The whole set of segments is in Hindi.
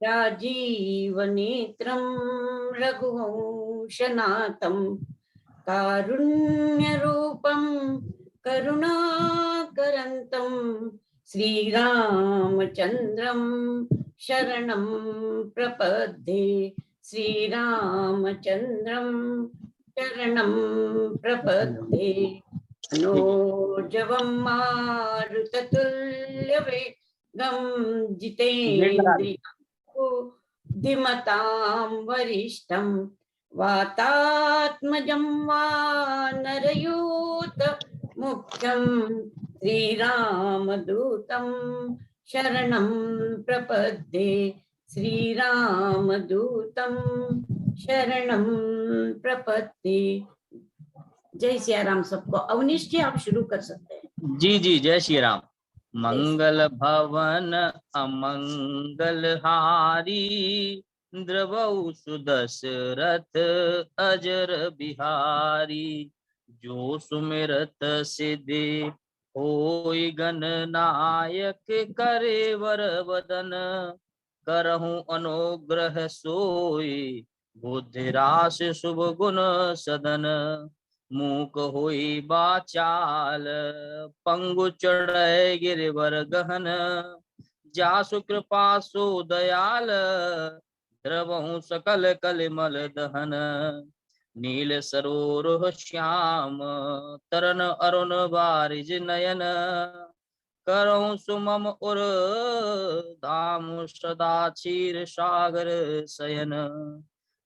राजीवनेत्रं रघुवंशनाथं कारुण्यरूपं करुणाकरन्तं श्रीरामचन्द्रं शरणं प्रपद्ये। श्रीरामचन्द्रं शरणं प्रपद्ये। मनोजवं मारुततुल्यवेगं जितेन्द्रिय बुद्धिमतां वरिष्ठं वातात्मजं वानरयूथ मुख्यं श्रीरामदूतं शरणं प्रपद्ये। श्रीरामदूतं शरणं प्रपद्ये। जय सिया राम सबको। अवनीश जी आप शुरू कर सकते हैं। जी जी, जय श्री राम। मंगल भवन अमंगल हारी, द्रवौ सुदशरथ अजर बिहारी। जो सुमिरत सिद्धि होय गणनायक, करे वर वदन करहु अनुग्रह सोई। बुद्धि राशि शुभ गुण सदन, मूक होई बाचाल पंगु चढ़ै गिरिवर गहन। जासु कृपा सो दयाल, द्रवहु सकल कलिमल दहन। नील सरोरुह श्याम, तरन अरुण बारिज नयन। करहु सुमम उर धाम, सदा क्षीर सागर शयन।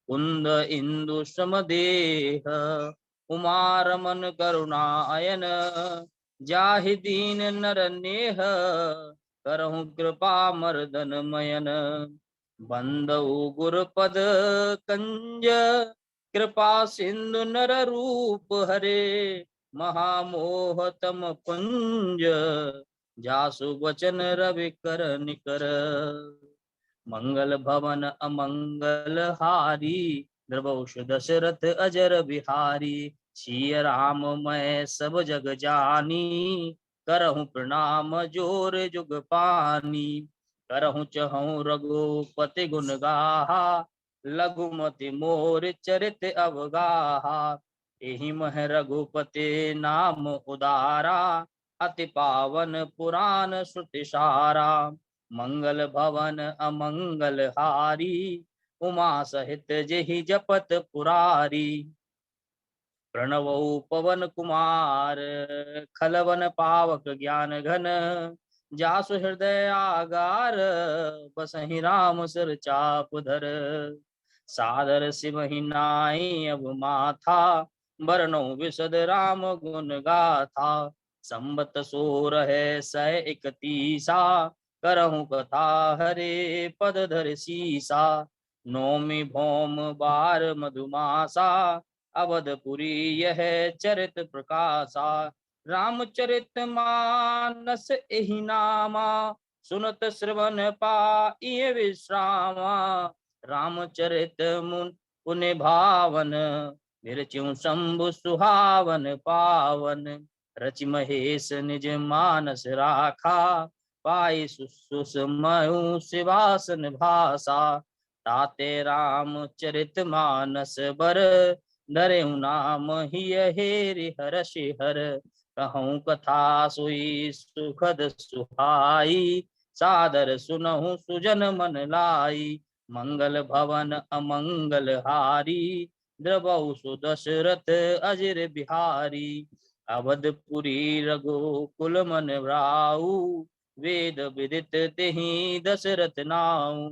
कुंद इंदु समदेह, उमारमन करुणायन। जाहि दीन नर नेह, करहु कृपा मर्दन मयन। बंदउ गुरपद कंज, कृपा सिंधु नर रूप हरे। महामोह तम पुंज, जासु वचन रवि कर निकर। मंगल भवन अमंगल हारी, द्रवौष दशरथ अजर बिहारी। सिय राम मैं सब जग जानी, करहु प्रणाम जोर जुग पानी। करहु चहु रघुपति गुण गाहा, लघुमति मोर चरित अवगाहा। एहि मह रघुपति नाम उदारा, अति पावन पुराण श्रुति सारा। मंगल भवन अमंगल हारी, उमा सहित जेहि जपत पुरारी। प्रणवौ पवन कुमार, खलवन पावक ज्ञान घन। जासु हृदय आगार, बसहि राम सिर चाप धर। सादर सिमहि नाई अब माथा, बरनौ विशद राम गुण गाथा। संबत सोरह सै इकतीसा, करहु कथा हरे पद धर सीसा। नौमि भौम बार मधुमासा, अवधपुरी यह चरित प्रकाशा। रामचरित मानस एहि नामा, सुनत श्रवण पाइय विश्रामा। रामचरित मुन पुण्य भावन, विरचिउ शंभु सुहावन पावन। रचि महेश निज मानस राखा, पाई सुसमयु शिवासन भाषा। ताते रामचरित मानस बर, धरेउ नाम हिय हेरि हरषि हर। कहूँ कथा सोई सुखद सुहाई, सादर सुनहु सुजन मन लाई। मंगल भवन अमंगल हारी, द्रवौ सुदशरथ अजर बिहारी। अवधपुरी रघुकुल मन राऊ, वेद विदित तेहि दशरथ नाऊ।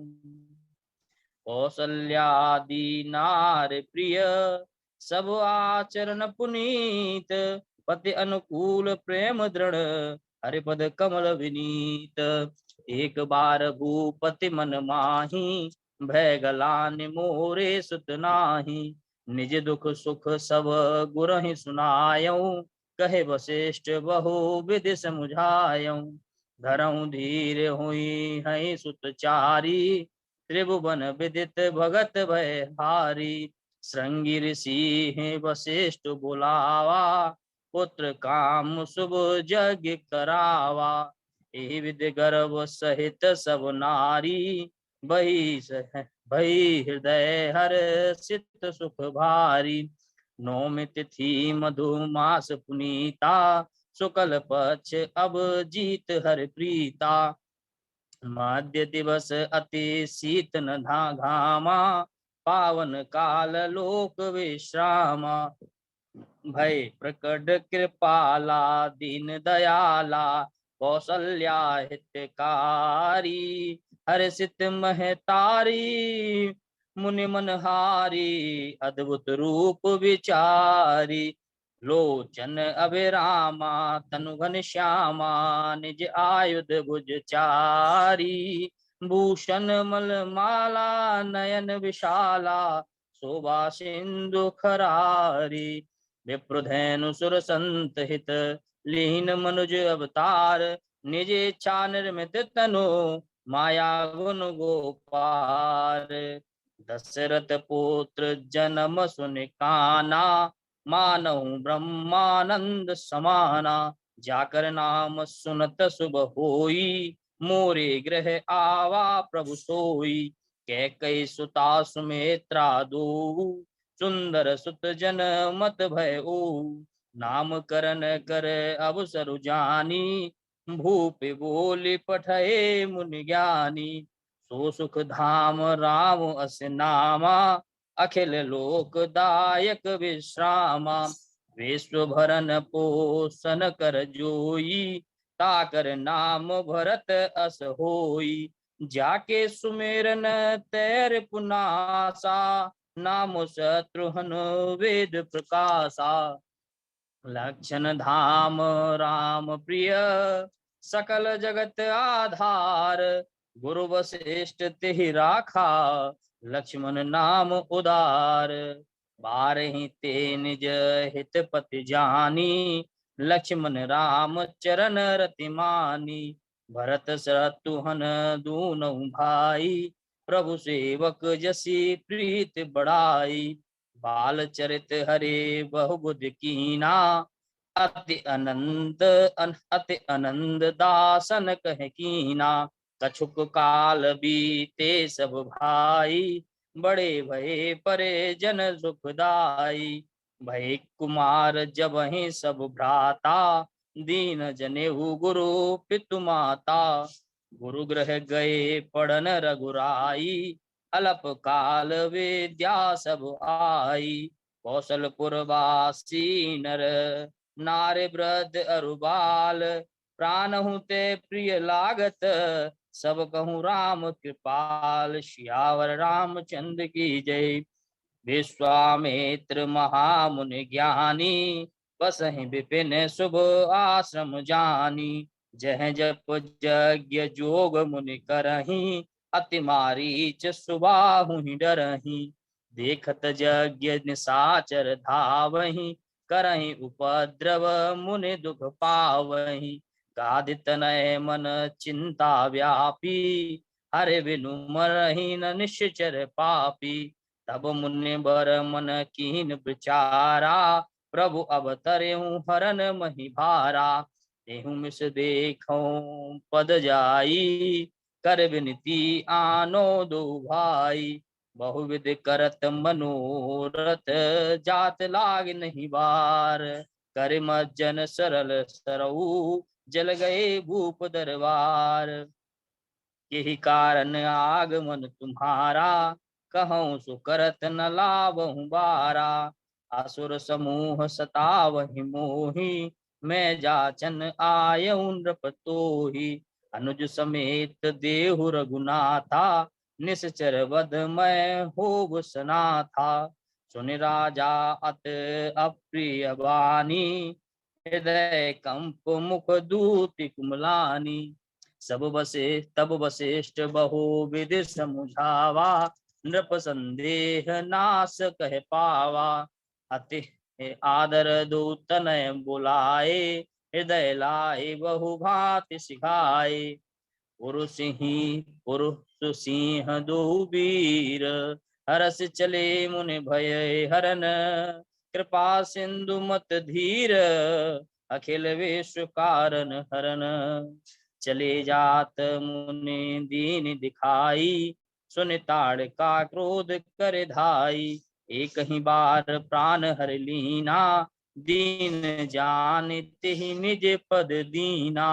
कौसल्यादि नार प्रिय, सब आचरण पुनीत। पति अनुकूल प्रेम दृढ़, हरिपद कमल विनीत। एक बार भूपति मन माही, भय गलानि मोरे सुत नाही। निज दुख सुख सब गुरहि सुनायऊ, कहे वशिष्ठ बहु विधि समुझायऊ। धरऊं धीर हुई है सुत चारी, त्रिभुवन विदित भगत भय हारी। श्रृंगी ऋषि वशिष्ठ बुलावा, पुत्र काम शुभ यज्ञ करावा। एहि विधि गर्व सहित सब नारी, भई हृदय हर सित सुख भारी। नौमि तिथि मधुमास पुनीता, शुक्ल पक्ष अब जीत हर प्रीता। मध्य दिवस अति शीत न घामा, पावन काल लोक विश्रामा। भय प्रकट कृपाला दीन दयाला, कौशल्या हितकारी। हर्षित महतारी मुनि मनहारी, अद्भुत रूप विचारी। लोचन अभिरामा तनु घन श्यामा, निज आयुध भुज चारी। भूषण मलमाला नयन विशाला, शोभा सिंधु खरारी। विप्रुधेनु सुर संत हित, लीन मनुज अवतार। निज इच्छा निर्मित तनु, माया गुण गोपार। दशरथ पुत्र जन्म सुनि काना, मानहु ब्रह्मानंद समाना। जाकर नाम सुनत शुभ होई, मोरे गृह आवा प्रभु सोई। कैकई सुता सुमित्रा दो, सुंदर सुत जन मत भयो। नामकरण कर अवसर जानी, भूपि बोली पठये मुनि ज्ञानी। सो सुख धाम राम अस नामा, अखिल लोकदायक विश्रामा। विश्व भरन पोषण कर जोई, ताकर नाम भरत अस होई। जाके सुमेरन तैर पुनासा, नाम शत्रुघ्न वेद प्रकाशा। लक्षण धाम राम प्रिय, सकल जगत आधार। गुरु वशिष्ठ तिहि राखा, लक्ष्मण नाम उदार। बारहि ते निज हित पति जानी, लक्ष्मण राम चरण रति मानी। भरत शत्रुघ्न दूनहुं भाई, प्रभु सेवक जसी प्रीत बढ़ाई। बाल चरित हरे बहु बुद्धि कीना, अति आनंद दासन कह कीना। कछुक काल बीते सब भाई, बड़े भये परे जन सुखदाई। भय कुमार जब ही सब भ्राता, दीन जनेऊ गुरु पितु माता। गुरु गृह गए पढ़न रघुराई, अल्प काल विद्या सब आई। कौशलपुर वासी नर नारी वृद्ध अरु बाल, प्राणहु ते प्रिय लागत, सब कहूँ राम कृपाल। सियावर रामचंद्र की जय। विश्वामित्र महामुनि ज्ञानी, बसहि विपिन शुभ आश्रम जानी। जह जप यज्ञ जोग मुनि करही, अति मारीच सुबाहु डरही। देखत यज्ञ निशाचर धावही, करही उपद्रव मुनि दुख पावही। गादि तनय मन चिंता व्यापी, हरे बिनु मरहि न निश्चर पापी। तब मुनि बर मन कीन विचारा, प्रभु अवतरेऊ हरन मही भारा। तेहु मिस देखऊं पद जाई, कर विनती आनो दो भाई। बहुविध करत मनोरथ, जात लाग नहीं बार। कर मज्जन सरल सरऊ, जल गए भूप दरबार। यही कारण आगमन तुम्हारा, कहूँ सो करत न लावहु बारा। असुर समूह सतावहि मोहि, मैं जाचन आयऊ नृप तोहि। अनुज समेत देहु रघुनाथा, निश्चर वध मैं होव सनाथा। सुनि राजा अत अप्रिय वाणी, हृदय कंप मुख दूति कुमलानी। तब वशिष्ठ बहु विधि समुझावा, नृप संदेह नाश कह पावा। अति आदर दूतनय बुलाए, हृदय लाए बहु भांति सिखाए। पुरुष सिंह दो वीर, हरस चले मुनि भय हरन। कृपा सिंधु मत धीर, अखिल विश्व कारण हरन। चले जात मुनि दीन दिखाई, सुन ताड़का क्रोध कर धाई। एक ही बार प्राण हर लीना, दीन जान तिहि निज पद दीना।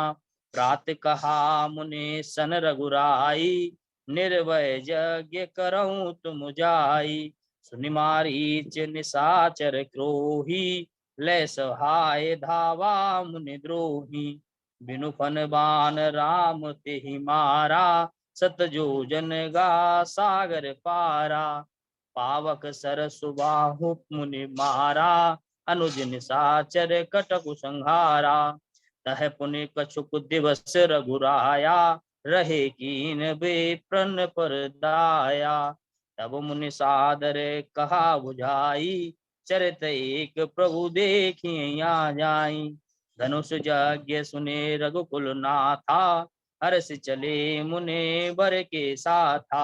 प्रात कहा मुने सन रघुराई, निर्भय यज्ञ करऊं तुम जाई। सुनि मारीच निशाचर क्रोही, लय सहाय धावा मुनि द्रोही। बिनु फन बान राम तेहि मारा, सत जोजन गा सागर पारा। पावक सरसु बाहु मुनि मारा, अनुज निशाचर कटकु संहारा। तह पुनि कछुक दिवस रघुराया, रहे कीन बेप्रन पर दाया। तब मुनि सादर कहा बुझाई, चरित एक प्रभु देखिया जाई। धनुष यज्ञ सुने रघुकुल नाथा, हर्ष चले मुने बर के साथा।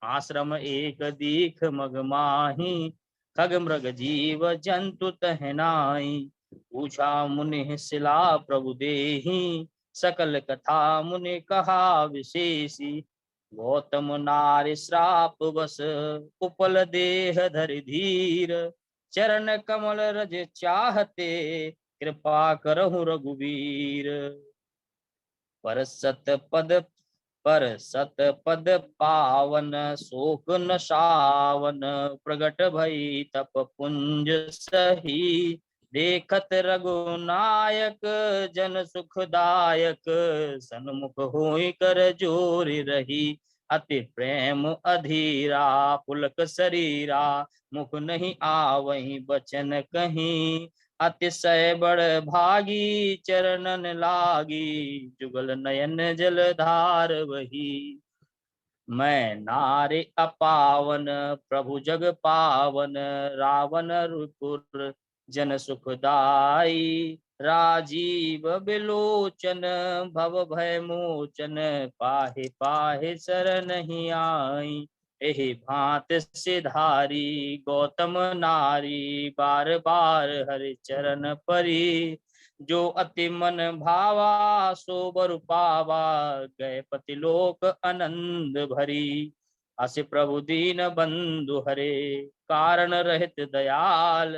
आश्रम एक दीख मग माही, खग मृग जीव जंतु तह नाई। पूछा मुनि शिला प्रभु देहि, सकल कथा मुनि कहा विशेषी। गौतम नारि श्राप बस, उपल देह धरि धीर। चरण कमल रज चाहते, कृपा करहु रघुवीर। पर सत पद पावन, शोक न सावन। प्रगट भई तप पुंज सही, देखत रघुनायक जन सुखदायक। सन्मुख होई कर जोरि रही, अति प्रेम अधीरा। पुलक शरीरा, मुख नहीं आवहि बचन कहीं। अतिशय बड़ भागी, चरणन लागी। जुगल नयन जलधार वही। मैं नारि अपावन, प्रभु जग पावन। रावण रुपुर जन सुखदाई। राजीव बिलोचन, भव भय मोचन। पाहि पाहि शरणहि आई। एहि भांत सिधारी, गौतम नारी। बार बार हरि चरण परी। जो अति मन भावा, सो बर पावा। गए पति लोक आनंद भरी। अस प्रभु दीन बंधु हरे, कारण रहित दयाल।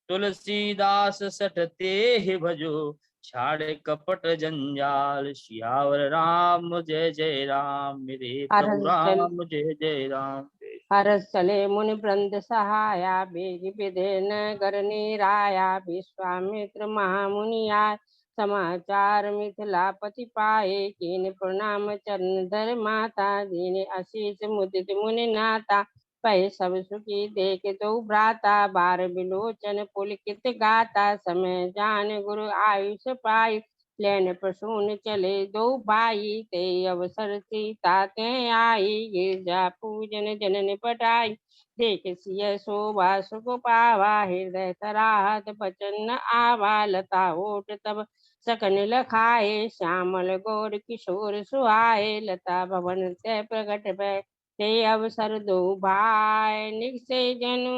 तुलसीदास सटते ही भजो, छाड़े कपट जंजाल। सियावर राम जय जय राम, मेरे प्रभु राम जय जय राम। हरस चले मुनि वृंद सहाया, बेग विधेन गर निराया। विश्वामित्र महामुनि आय, समाचार मिथिलापति पाए। कीन प्रणाम चरण धर माता, दीन आशीष मुदित मुनि नाता। पै सब सुखी देख दो भ्राता, बार बिलोचन पुलकित गाता। समय जान गुरु आयुष पाई, लेन प्रसून चले दो भाई। ते अवसर सीता ते आई, गिरजा पूजन जनन पटाई। देख सिय शोभा सुख पावा, हृदय तराहत बचन न आवा। लता ओट तब सकन लखाए, श्यामल गौर किशोर सुहाए। लता भवन ते प्रगट भय, ते अवसर दो भाई। निकसे जनु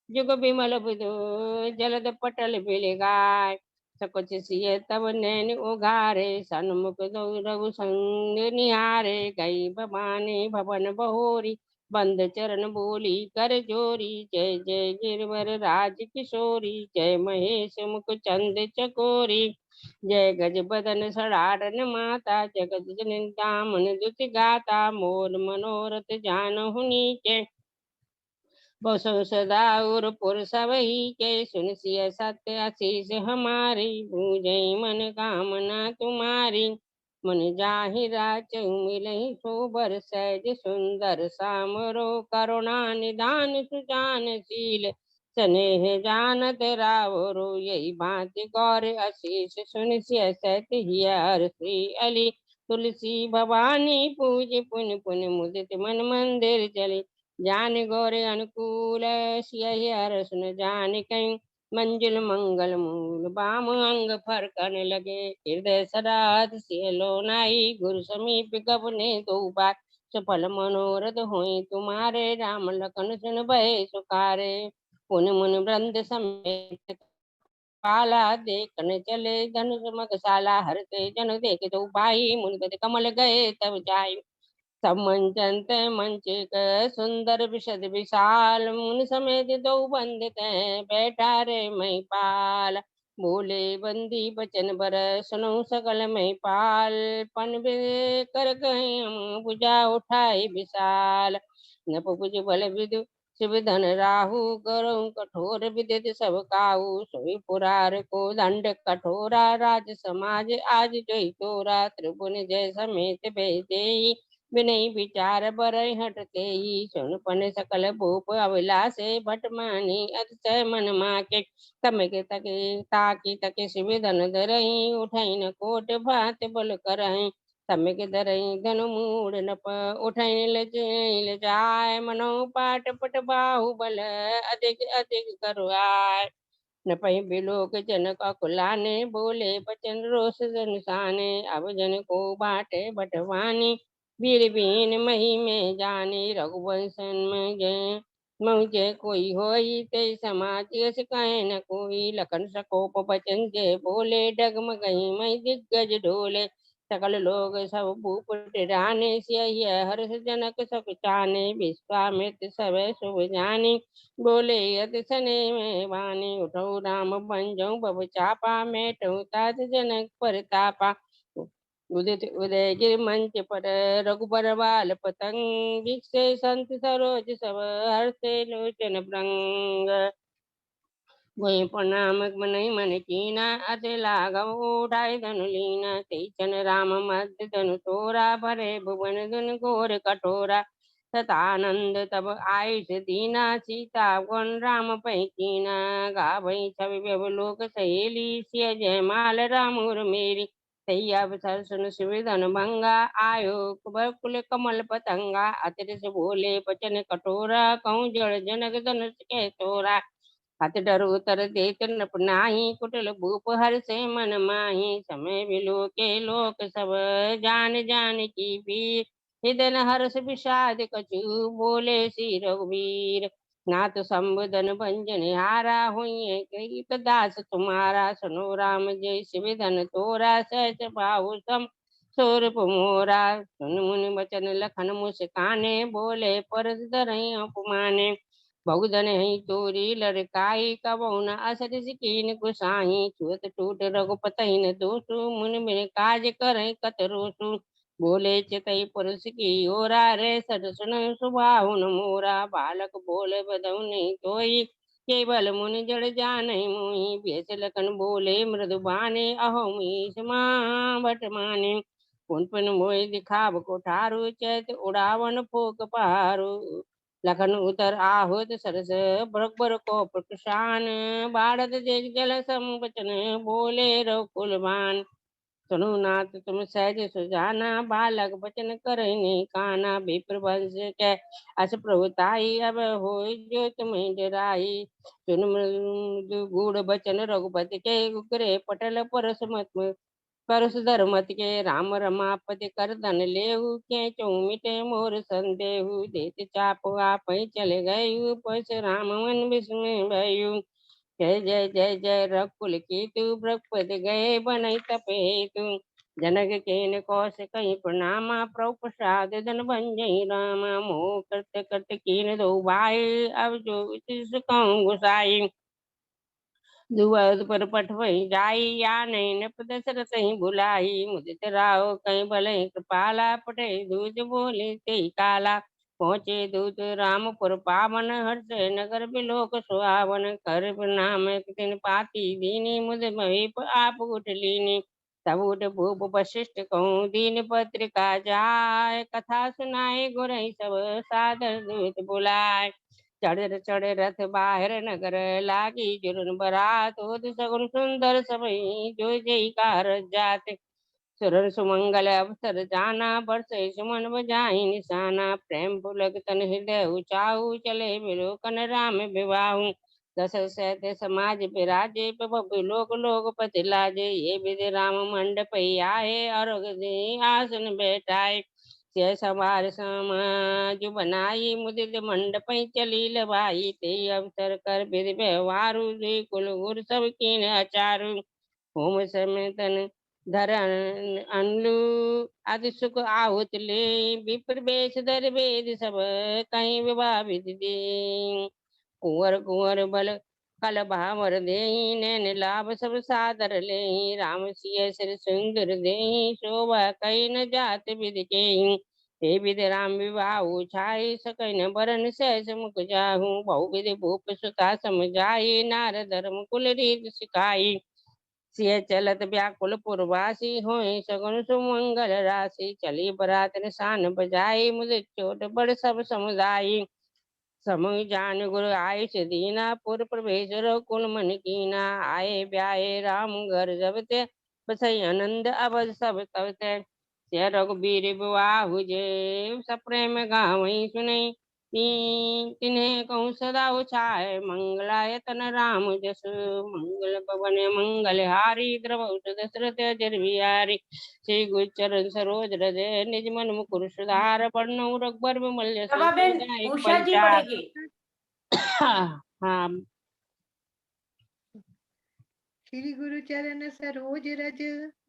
जुग बिमल बुधु, जलद पटल बिल गाय। सकुच सिय तब नैन उघारे, सन्मुख दो रघु संग निहारे। गई भवानी भवन बहोरी, बंद चरण बोली कर जोरी। जय जय गिरवर राज किशोरी, जय महेश मुख चंद चकोरी। जय गज बदन सड़ारन माता, जगत जननी दामन दुति गाता। मोर मनोरथ जानहु नीचे, बसो सदा उर पुर सबही के। सुन सिय सत्य आशीष हमारी, बूझै मन कामना तुम्हारी। मन जाहि राचौ मिलहि सोबर, सहज सुंदर सामरो। करुणा निधान सुजानशील, स्नेह जानत रावरो। यही भांति गौर आशीष, सुन सिय सत हियर श्री अली। तुलसी भवानी पूज पुन पुन, मुदित मन मंदिर चली। जान गौर अनुकूल, सिय हर सुन जान कहीं। मंजुल मंगल मूल, बाम अंग फरकन लगे। हृदय सदात सिय लोनाई, गुरु समीप गबने दो बार। सफल मनोरथ होई तुम्हारे, राम लखन सुन भय सुखारे। पुन मुन वृंद समेत पाला देखने चले धनुष मगशाला हरते जन देखे तो भाई मुनि कमल गए तब जाई सब मंचन ते मंचे क सुंदर विशद विशाल मुनि समेत दो बंदित बैठा रे महिपाल बोले बंदी बचन बर सुनो सकल महिपाल पन कर गए भुजा उठाई विशाल नप भुज बल विदु शिव धन राहु गरौ कठोर विदित सब काहू सोई पुरार को दंड कठोरा राज समाज आज जोई तोरा त्रिभुवन जय समेत भेजे विनय विचार बर हटते ही सुनपन सकल भूप अविलासे भटमानी अतिशय मन माके तमके तके ताकी तके शिव धन धरही उठई न कोट भात बल करही तमके धरही धनु मूड नप उठई ल जाय मनो पाट पट बाहु बल अधिक अधिक करुआय न पही बिलोक जनक अकुलाने बोले बचन रोष जन साने अब जन को बाटे बटवानी वीर बीन मही में जाने रघुवंशन में जय मुझे कोई होई ते समाज यस कहे न कोई लखन सकोप बचन जय बोले डगमगही मई दिग्गज ढोले सकल लोग सब भूप टिराने सिय हर्ष जनक सब चाने विश्वामित्र सब शुभ जानी बोले यत सने में वाणी उठो राम बंजो बब चापा मेटो तात जनक परतापा उदित उदय गिर मंच पर रघुबर बाल पतंग जिससे संत सरोज सब हर्षे लोचन भृंग वही प्रणाम मन मन कीना अति लाघव उठाय धनु लीना तेचन राम मध्य धनु तोरा भरे भुवन धन घोर कठोरा सतानंद तब आयुष दीना सीता वन राम पैकीना गावई छवि व्यवलोक सहेली सिय जयमाल राम मेरी तैया अवसर सुन सुविधन भंगा आयो कुल कमल पतंगा अतिरिक्त बोले बचन कटोरा कहूँ जड़ जनक धनुष के तोरा हत डर उतर देत नप नाही कुटिल भूप हर से मन माही समय बिलो के लोक सब जान जान की पीर हिदन हर्ष विषाद कछु बोले श्री रघुवीर नाथ संबुदन भंजन हारा हुई एक दास तुम्हारा सुनो राम जय शिव धन तोरा सहज बाहु सम स्वरूप मोरा सुन मुनि वचन लखन मुस्काने बोले परस धरई अपमाने बहुधन ही तोरी लड़काई कबहु न असर सिकीन गुसाही छुअत टूट रघुपति न दोषु मुनि मेरे काज कर कतरोसु बोले चितई पुरुष की ओरा रे सद सुन सुबाहु न मोरा बालक बोले बदऊ नहीं तोई केवल मुनि जड़ जान मोही बेस लखन बोले मृदु बाने अहो मीश भट माने पुन पुन मोहि दिखाव कोठारु चैत उड़ावन फोक पहारु लखन उतर आहुत सरस बरबर को प्रकुशान बाढ़ देख जल संबचन बोले रघुकुलवान सुनु नाथ तुम सहज सुजाना बालक बचन करने काना विप्र वंश के अस प्रभुताई अब हो जो तुम्हें डराई सुन मृदु गूढ़ बचन रघुपति के उग्रे पटल परस मत परस धर्मत के राम रमापति कर धन लेहु के चौमिटे मोर संदेहु देत चाप आप चले गये पस राम मन विस्मय भयु जय जय जय जय रघुकुल की तू बृहस्पति गए बनई तपे तू जनक के न कौश कहीं प्रणामा प्रभु प्रसाद धन भंजई रामा मोह करते करते कीन दो भाई अब जो कहूँ गुसाई दुअद पर पठवई जाई या नहीं न दशरथ ही बुलाई मुदित राहो कहीं भले कृपाला पटे दूज बोले ते काला पहुँचे दूत रामपुर पावन हर्ष नगर बिलोक सुहावन कर प्रणाम तिन पाती दीनी मुद महीप आप उठ लीनी तब उठ भूप वशिष्ठ कहूँ दीन पत्रिका जाय कथा सुनाए गुरई सब सादर दूत बुलाए चढ़ रथ बाहर नगर लागी जुर्न बरात होत सगुन सुंदर सबई जो जयकार जात सुरर सुमंगल अवसर जाना बरसे सुमन बजाई निशाना प्रेम पुलक तन हृदय उचाऊ चले विलोकन राम विवाहु दस सहते समाज विराजे प्रभु लोक लोक पति लाजे ये विधि राम मंडप आए और आसन बैठाए से सवार समाज बनाई मुदित मंडप चली लबाई ते अवसर कर विधि व्यवहारु कुल गुर सब कीन अचारु होम समेतन धरन अनलु आदि सुख आहुत ले विप्र बेश दर वेद सब कहीं विवाह विधि दे कुंवर कुंवर बल कल भावर दे नैन लाभ सब सादर ले राम सिय सिर सुंदर दे शोभा कई न जात विधि के हे विधि राम विवाह छाई सकन बरन सहस मुख जाहू बहु विधि भूप सुता समझाई नार धर्म कुल रीत सिखाई सिय चलत व्याकुल पुरवासी होय सगुन सुमंगल राशि चली बरात निशान बजाई मुझे चोट बड़ सब समुदायी समय जान गुरु आयुष दीना पुर प्रवेश कुल मन कीना आए ब्याए राम घर जब ते बसई आनंद अवध सब तब ते से रघुबीर विवाह जे सप्रेम गावई सुनई तिन्हें कहूँ सदा उछाय मंगलायतन राम जस मंगल पवन मंगल हारी द्रवत दशरथ अजर बिहारी श्री गुचरण सरोज हृदय निज मन मुकुर सुधार पढ़नु रघुबर विमल जसु प्रभाबेन एक उषा जी पंचार पढ़ेगी। हाँ श्री गुरु चरण सरोज रज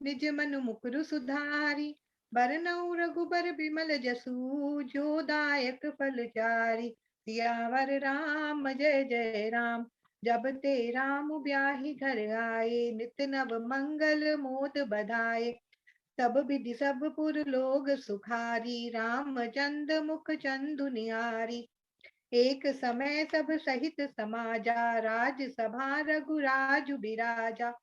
निज मनु मुकुरु सुधारी बरनउँ रघुबर बिमल जसु जो दायक फल चारि सियावर राम जय जय राम। जब ते राम ब्याहि घर आए नित नव मंगल मोद बधाए सब विधि सब पुर लोग सुखारी रामचंद मुख चंदु निहारी। एक समय सब सहित समाजा राज सभा रघुराजु बिराजा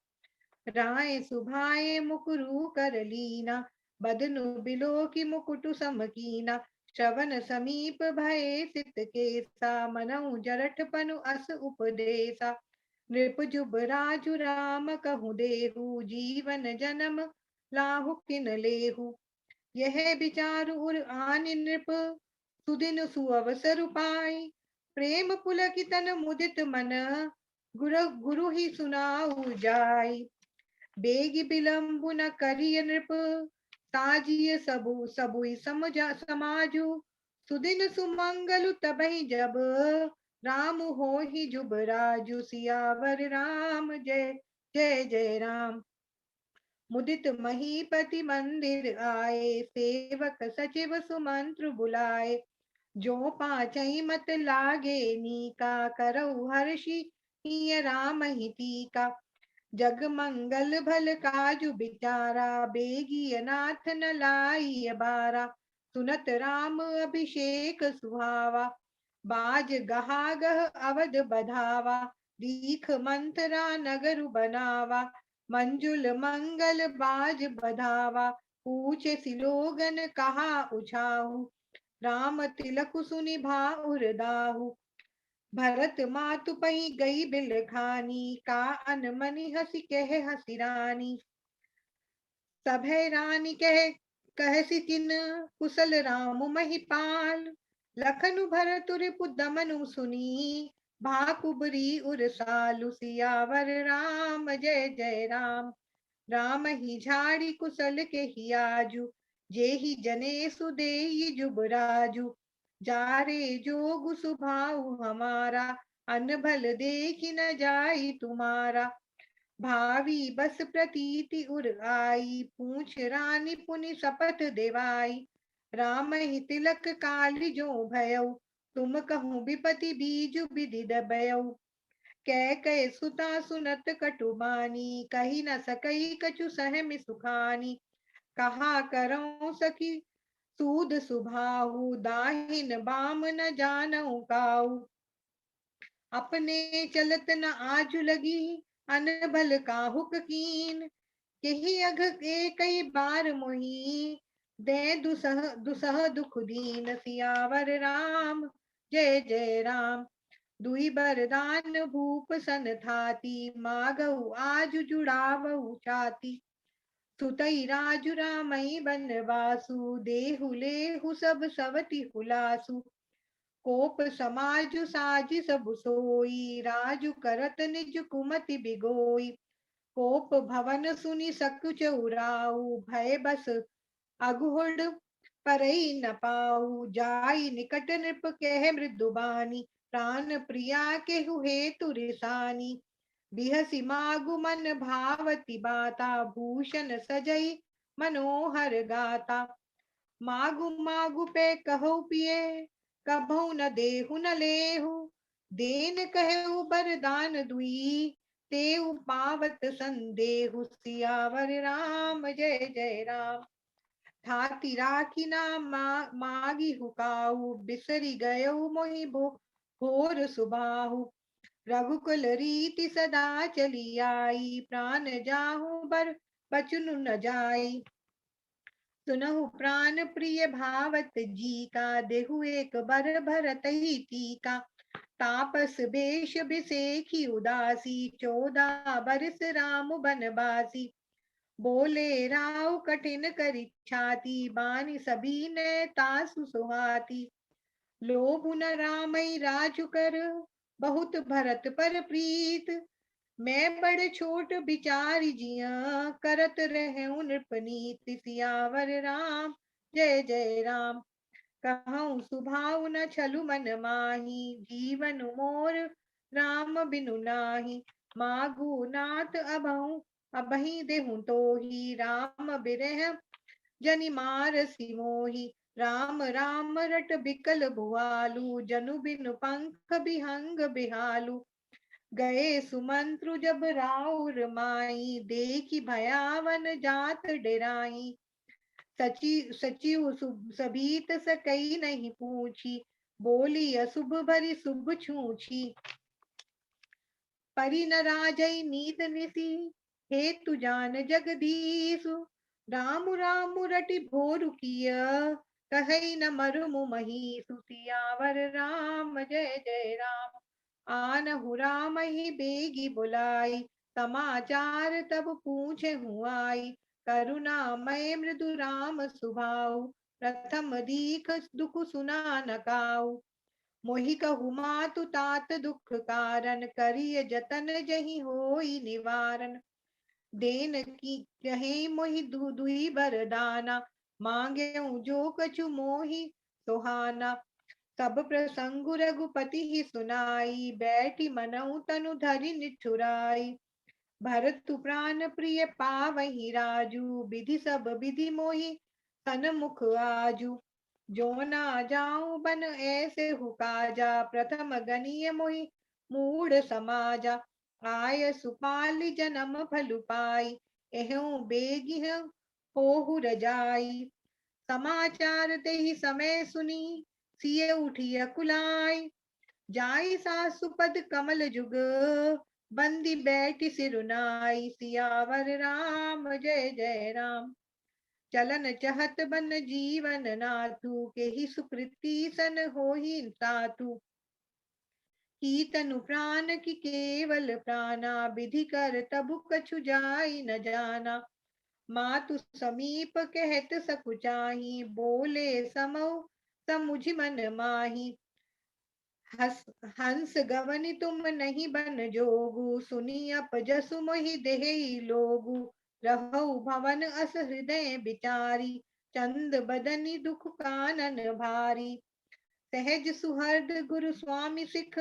राय सुभाए मुकुरु कर लीना बदनु बिलो की मुकुटु समकीना श्रवण समीप भये सित केसा मनहु जरठ पनु अस उपदेसा नृप जुब राजु राम कहु देहु जीवन जन्म लाहु किन लेहु यह विचारु उर आनि नृप सुदिन सुअवसर पाई प्रेम पुलकितन मुदित मन गुरु गुरु ही सुनाऊ जाय बेगी विलंबु न करिय नृप साजिय सबु सबुई समाजु सुदिन सुमंगलु तबहि जब राम हो ही जुब राजु सियावर राम जय जय जय राम। मुदित महीपति मंदिर आए सेवक सचिव सुमंत्र बुलाए जो पाचई मत लागे नीका करऊ हर्षि राम ही टीका जग मंगल भल काजु बिचारा बेगी अनाथ न लाई बारा सुनत राम अभिषेक सुहावा बाज गहागह अवध बधावा दीख मंथरा नगर बनावा मंजुल मंगल बाज बधावा पूछे सिलोगन कहा उछाहू राम तिलक सुनि भाउर दाहु भरत मातु पही गई बिल खानी का अनमनि हसी कह हसी रानी सभै रानी कह सितिन कुशल राम महिपाल लखनु भरत पुदमनु सुनी भाकुबरी उर सालु सियावर राम जय जय राम। राम ही झाड़ी कुशल के ही आजू जेहि जने सुदेई जुबराजू जारे जोग सुभाऊ हमारा अनभल देखी न जाई तुम्हारा भावी बस प्रतीति उर आई पूछ रानी पुनि शपथ देवाई राम ही तिलक काली जो भयऊ तुम कहूँ विपति बीजु विधि दबयऊ कह सुता सुनत कटुबानी कही न सकई कछु सहमि सुखानी कहा करो सखी सूद सुभाहु दाहिन बाम न जानऊ काऊ अपने चलत न आजु लगी अनबल काहुक कीन यही अघ के कई बार मोही दे दुसह दुख दीन सियावर राम जय जय राम। दुई बरदान भूप सन थाती मागहु आज जुड़ावहु छाती सुतई राजु रामई बनवासु देहु लेहु सब सवति हुलासु कोप समाजु साजि सब सोई राजु करत निज कुमति बिगोई कोप भवन सुनि सकुच उराऊ भय बस अघुड़ परई न पाऊ जाई निकट नृप कह मृदुबानी प्राण प्रिया केहु हेतु रिसानी बिहसी मागु मन भावती बाता भूषण सजई मनोहर गाता मागु मागु पे कहो पिए कभौ न देहु न लेहु देन कहु बरदान दुई तेउ पावत संदेहु सियावर राम जय जय राम ठाती राखी ना मागी हुकाऊ बिसरी गयऊ मोहि भोर सुबाहु रघुकुल रीति सदा चली आई प्राण जाहू बर बचनु न जाई सुनहु प्राण प्रिय भावत जी का देहु एक बर भरत ही टीका तापस बेश बिसेखी उदासी 14 बरस राम बनवासी बोले राव कठिन करी छाती बानी सभी ने तासु सुहाती लोभु न रामई राजु कर बहुत भरत पर प्रीत मैं बड़ छोट बिचारी जिया करत रहूं नृपनीत सियावर राम जय जय राम कहूँ सुभाव न छलु मन माही जीवन मोर राम बिनु नाही मागु नाथ अबहि देहु तो ही राम बिरह जनि मारसी मोही राम राम रट बिकल भुआलु जनु बिनु पंख बिहंग बिहालु गए सुमंत्रु जब राउर माई देखी भयावन जात डेराई सचिव सबीत सकई नहीं पूछी बोली अशुभ भरी शुभ छूछी परि न राजई नीत निसी हे तु जान जगदीशु राम राम रटि भोरु किय कहई न मरुमु महीसु सियावर राम जय जय राम आनहु राम ही बेगी बुलाई समाचार तब पूछे हुआई करुणामय मृदु राम सुभाऊ प्रथम दीख दुख सुना न काऊ मोहि कहु मातु तात दुख कारण करिय जतन जहि होई निवारण देन की कहे मोहि दुई बरदाना मांगे जो कछु मोहि सुहाना सब प्रसंग रघुपति ही सुनाई बैठी मनऊ तनु धरि निठुराई भरतु प्राण प्रिय पावहि राजू विधि सब विधि मोहि सन्मुख आजू जो ना जाऊं बन ऐसे हुकाजा प्रथम गनीय मोहि मूढ़ समाजा आय सुपाली जन्म फलु पाई एहूं बेगिह होहु रजाई समाचार ते ही समय सुनी सिए उठिय कुलाई जाई सासु पद कमल जुग बंदी बैठी सिरुनाई सियावर राम जय जय राम चलन चहत बन जीवन नाथु के ही सुकृति सन हो ही तातु की तनु प्राण की केवल प्राणा विधि कर तबु कछु जाई न जाना मातु समीप कहत सकुचाही बोले समौ समुझ मन माही हंस गवनि तुम नहीं बन जोगु सुनी अपजसु मोहि देहि लोगु रहु भवन अस हृदय बिचारी चंद बदनी दुख कानन भारी सहज सुहृद गुरु स्वामी सिख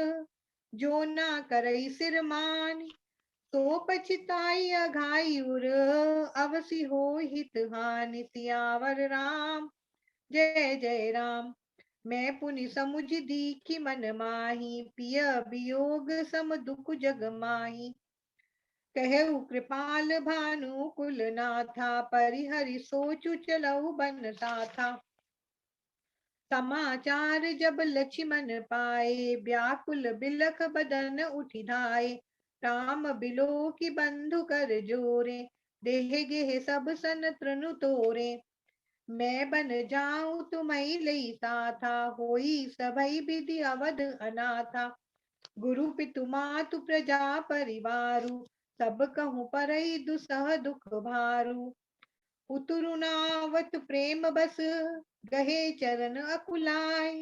जो ना करई सिर मानी तो पछताई अघाई उर अवसि हो हित हानि सियावर राम जय जय राम मैं पुनि समुझ दीखी मन माही पिय वियोग सम दुख जग माही कहु कृपाल भानु कुल नाथा परिहरि सोचु चलऊ बन था समाचार जब लक्ष्मण पाए व्याकुल बिलख बदन उठि धाए राम बिलो की बंधु कर जोरे देह गेह सब सन तृनु तोरे मैं बन जाऊं तुम्हें लई साथा होई सभई विधि अवध अनाथा गुरु पितु मातु प्रजा परिवारु सब कहूँ परई दुसह दुख भारू उतरु नावत प्रेम बस गहे चरण अकुलाय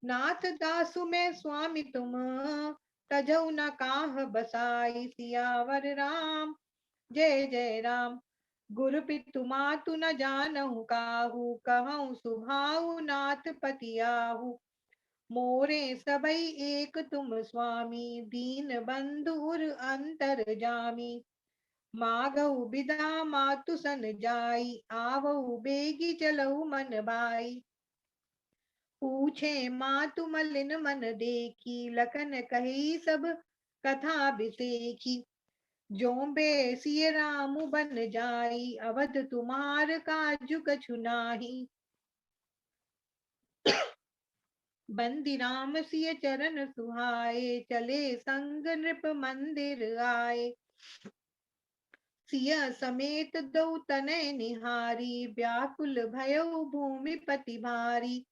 नाथ दासु मैं स्वामी तुम तजौ न काह बसाई सियावर राम जय जय राम गुरु पितु मातु न जानहु काहू, कहूँ सुभाऊ नाथ पतियाहू। मोरे सबई एक तुम स्वामी, दीन बंधुर अंतर जामी। मागऊ बिदा मातु सन जाई, आवऊ बेगी चलऊ मन भाई। पूछे मातु मलिन मन देखी, लखन कही सब कथा बिसेखी। जोबे सिय राम बन जाई, अवध तुम्हार काजु कछु नाही। बंदी राम सिय चरण सुहाए, चले संग नृप मंदिर आए। सिय समेत दो तनय निहारी, व्याकुल भयउ भूमिपति भारी।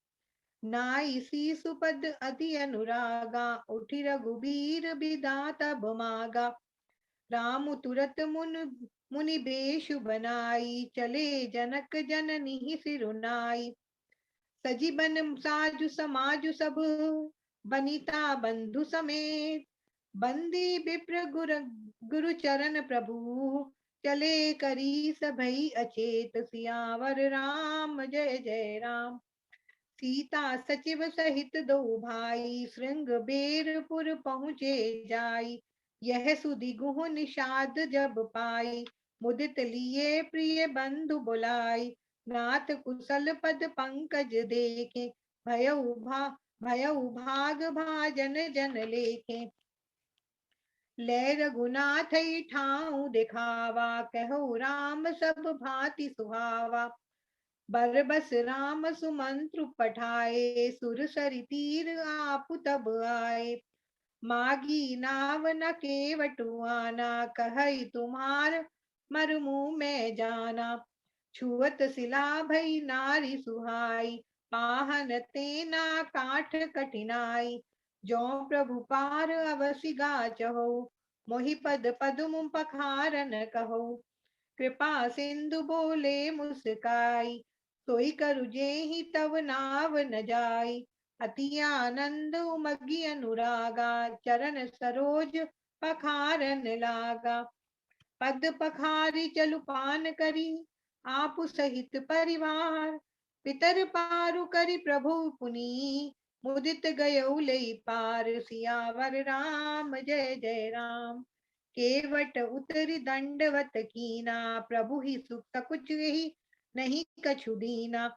नाई सी सुपद अति अनुरागा, उठि रघुबीर बिदा तब मागा। राम तुरत मुनि बेशु बनाई, चले जनक जननी सिरुनाई। सजी बन साजु समाजु सब, बनिता बंधु समेत। बंदी विप्र गुरु चरण प्रभु, चले करी सभई अचेत। सियावर राम जय जय राम। सीता सचिव सहित दो भाई, श्रृंग बेरपुर पहुँचे जाई। यह सुधि गुह निषाद जब पाई, मुदित लिए प्रिय बंधु बुलाई। नाथ कुशल पद पंकज देखे, भयउ भाग भाजन जन लेखे। ले रघुनाथ ठाऊ दिखावा, कहो राम सब भांति सुहावा। बरबस राम सुमंत्र पठाए, सुर सरि तीर आप तब आए। मागी नाव न केवटु आना, कहई तुम्हार मरमु में जाना। छुअत सिला भई नारी सुहाई, पाहन तेना काठ कठिनाई। जो प्रभु पार अवसि गाचहु, मोहि पद पदुम पखारन कहो। कृपा सिंधु बोले मुस्काई, सोई करु जेहि तव नाव न जाई। अति आनंद उमगी अनुरागा, चरण सरोज पखारन लागा। पद पखारी चलु पान करी, आपु सहित परिवार। पितर पारु करी प्रभु पुनी, मुदित गयउ लई पार। सियावर राम जय जय राम। केवट उतरि दंडवत कीना, प्रभु ही सुख सकुच ही नहीं कछु दीना।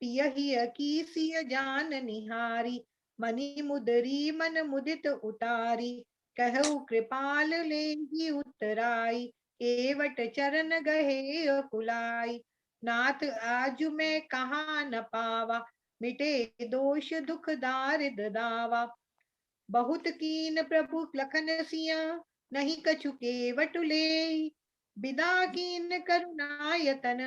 पियहि अकीसिय जान निहारी, मनि मुदरी मन मुदित उतारी। कहु कृपाल लेहि उत्तराई, केवट चरण गहे अकुलाई। नाथ आजु मैं कहा न पावा, मिटे दोष दुख दारिद दावा। बहुत कीन प्रभु लखन सिया, नहीं कछु केवटु लेई। बिदा कीन करुणायतन,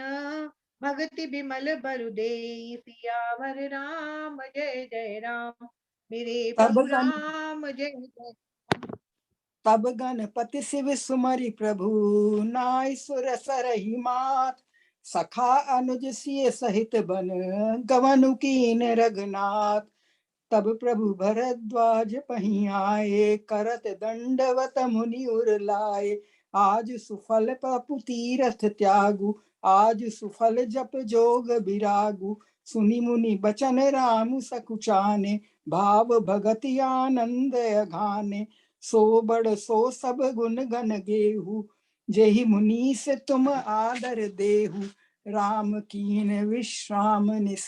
भगति बिमल बरु देई। सियावर राम जय जय राम। मेरे प्रभु राम जय जय। तब गणपति शिव सुमरि प्रभु, नाय सुर सरहि मात। सखा अनुज सिय सहित बन, गवनु कीन रघुनाथ। तब प्रभु भरद्वाज पहीं आए, करत दंडवत मुनि उर लाए। आज सुफल पपु तीरथ त्यागु, आज सुफल जप जोग बिरागु। सुनि मुनि बचन राम सकुचाने, भाव भगति आनंद अघाने। सो बड़ सो सब गुण गन गेहु, जेहि मुनि से तुम आदर देहु। राम कीन विश्राम निस,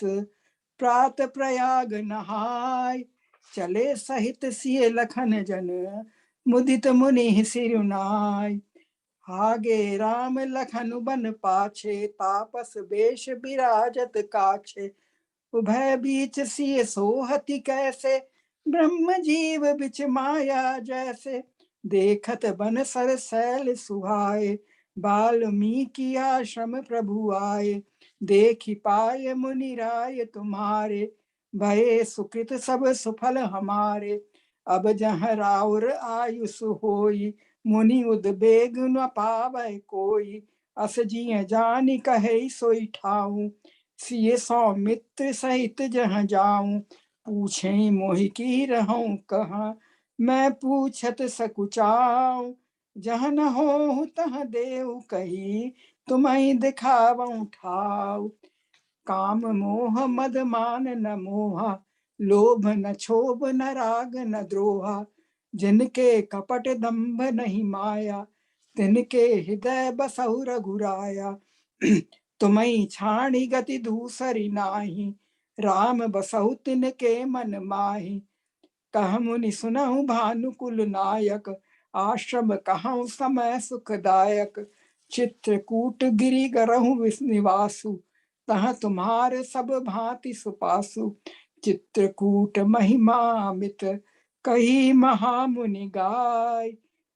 प्रात प्रयाग नहाय। चले सहित सिय लखन जन, मुदित मुनि सिरुनाय। आगे राम लखन बन पाछे, तापस बेश बिराजत काछे। उभय बीच सिय सोहति कैसे, ब्रह्म जीव बिच माया जैसे। देखत बन सर सैल सुहाए, वाल्मीकि आश्रम प्रभु आए। देखि पाए मुनि राय तुम्हारे, भये सुकृत सब सुफल हमारे। अब जहाँ राउर आयुष होई, मुनि उद्वेग न पावै कोई। अस जिय जानि कहे सोई ठाऊं, सिय सौमित्र सहित जहाँ जाऊं। पूछे मोहि की रहूं कहाँ, मैं पूछत सकुचाऊं। जहाँ न हो तहाँ देव कही, तुम्हें दिखावऊं ठाव। काम मोह मद मान न मोहा, लोभ न क्षोभ न राग न द्रोहा। जिनके कपट दंभ नहीं माया, तिनके हृदय बसहु रघुराया। तुम्हें छाणी गति दूसरी नाही, राम बसहु तिनके मन माही। कह मुनि सुनहु भानुकुल नायक, आश्रम कहूँ समय सुखदायक। चित्रकूट गिरि गरहु निवासु, तह तुम्हारे सब भांति सुपासु। चित्रकूट महिमा अमित, कही महामुनि गाय।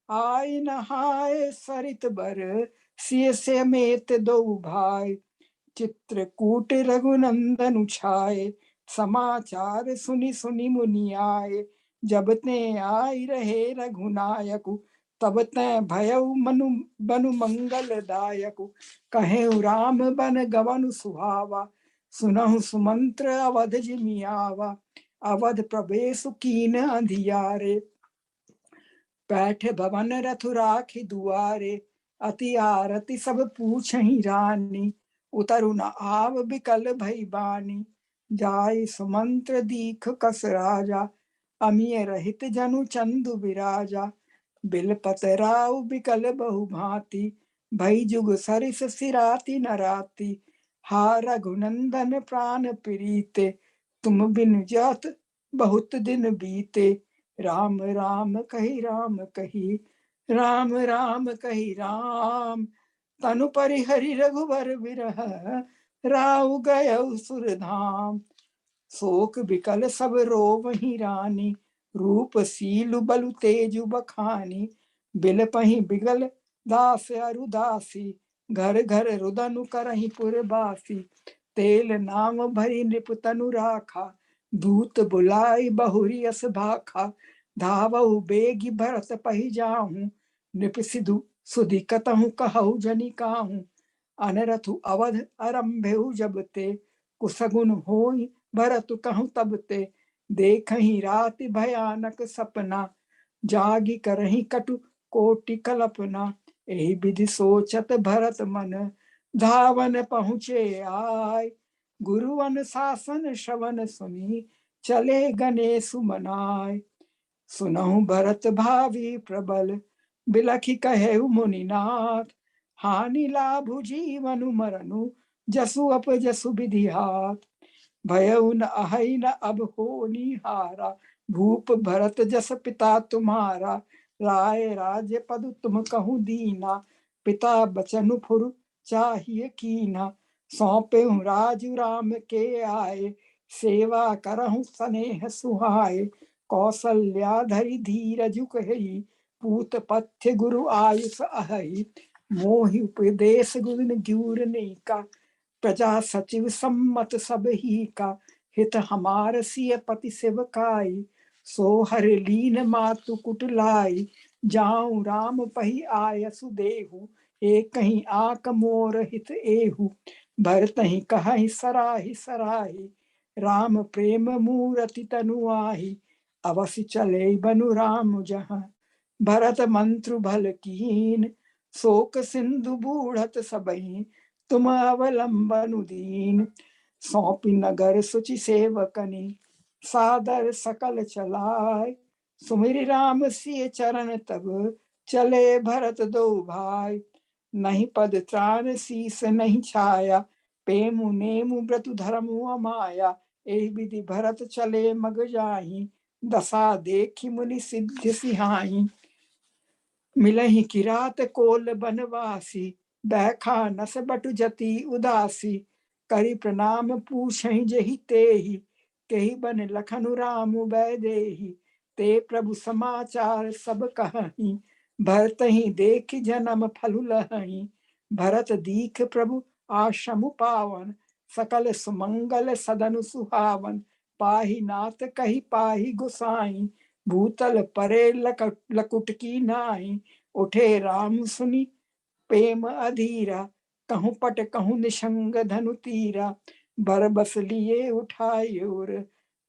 आय नहाय सरित बर, सिय समेत दो भाई। चित्रकूट रघुनंदन छाए, समाचार सुनि सुनि मुनि आए। जब ते आई रहे रघुनायक, तब ते भयउ मनु बनु मंगल दायक। कहे राम बन गवन सुहावा, सुनहु सुमंत्र अवध जिमि आवा। अवध प्रवेश कीन अंधियारे, बैठ भवन रथ राखी दुआरे। अति आरती सब पूछहि रानी, उतरु न आव बिकल भई बानी। जाय सुमंत्र दीख कस राजा, अमिय रहित जनु चंदु विराजा। बिलपत राव बिकल बहु भांति, भई जुग सरिस सिराती नराती। हा रघुनंदन प्राण प्रीते, तुम बिनु जात बहुत दिन बीते। राम राम कही राम कही, राम राम कही राम। तनु परिहरि रघुवर विरह, राउ गयउ सुरधाम। शोक बिकल सब रोवहि रानी, रूप सीलु बलु तेजु बखानी। बिलपहि बिगल दास अरुदासी, घर घर रुदनु करहि पुरबासी। तेल नाम भरी नृप तनु राखा, दूत बुलाई बहुरी अस भाखा। धावउ बेगी भरत पहि जाहूं, नृप सिधु सुधि कतहु कहु जनि काहू। अनरथु अवध अरंभेउ जब ते, कुसगुन होई भरत कहूँ तब ते। देखहि राति भयानक सपना, जागी करहि कटु कोटि कल्पना। एहि विधि सोचत भरत मन, धावन पहुँचे आय। गुरु अनुशासन श्रवण सुनि, चले गणेशु मनाय। सुनहु भरत भावी प्रबल, बिलखि कहेउ मुनिनाथ। हानि लाभु जीवनु मरनु, जसु अपजसु विधि हाथ। भयउ न अहै न अब होनी हारा, भूप भरत जस पिता तुम्हारा। राय राज्य पद तुम कहूँ दीना, पिता बचनु फुरु चाहिए कीना। सौंपे राजु राम के आए, सेवा करहु स्नेह सुहाए। कौशल्या धरि धीरजु कही, पूत पथ्य गुरु आयुष अहै। मोहि उपदेश गुण ग्यूर नेका, प्रजा सचिव सम्मत सब ही का। हित हमार सिय पति सेवकाई, सो हर लीन मातु कुट लाई। जाऊं राम पही आयसु देहु, एक कहीं आक मोर हित एहु। भरतहि कहहि सराहि सराहि, राम प्रेम मूरति तनु आहि। अवसि चले बनु राम जहाँ, भरत मंत्रु भल कीन। शोक सिंधु बूढ़त सबहि, तुम अवलंबनु दीन। सौंपी नगर सुचि सेवकनि, सादर सकल चलाय। सुमिरि राम सिय चरण तब, चले भरत दो भाई। नहीं पद त्राण शीस नहीं छाया, पेमु नेमु व्रतु धर्मु अमाया। एहि विधि भरत चले मग जाहि, दशा देखि मुनि सिद्ध सिहाई। मिलहि किरात कोल बनवासी, बैखा नस बटु जति उदासी। करि प्रणाम पूछहि जेहि तेहि, केहि बन लखनु राम बैदेहि। ते प्रभु समाचार सब कहहि, भरतहि देखि जन्म फलु लहहि। भरत दीख प्रभु आश्रम पावन, सकल सुमंगल सदनु सुहावन। पाहि नाथ कहि पाहि गोसाई, भूतल परे लकुट की नाई। उठे राम सुनि प्रेम अधीरा, कहूँ पट कहूँ निशंग धनु तीरा। बर बस लिए उठाए और,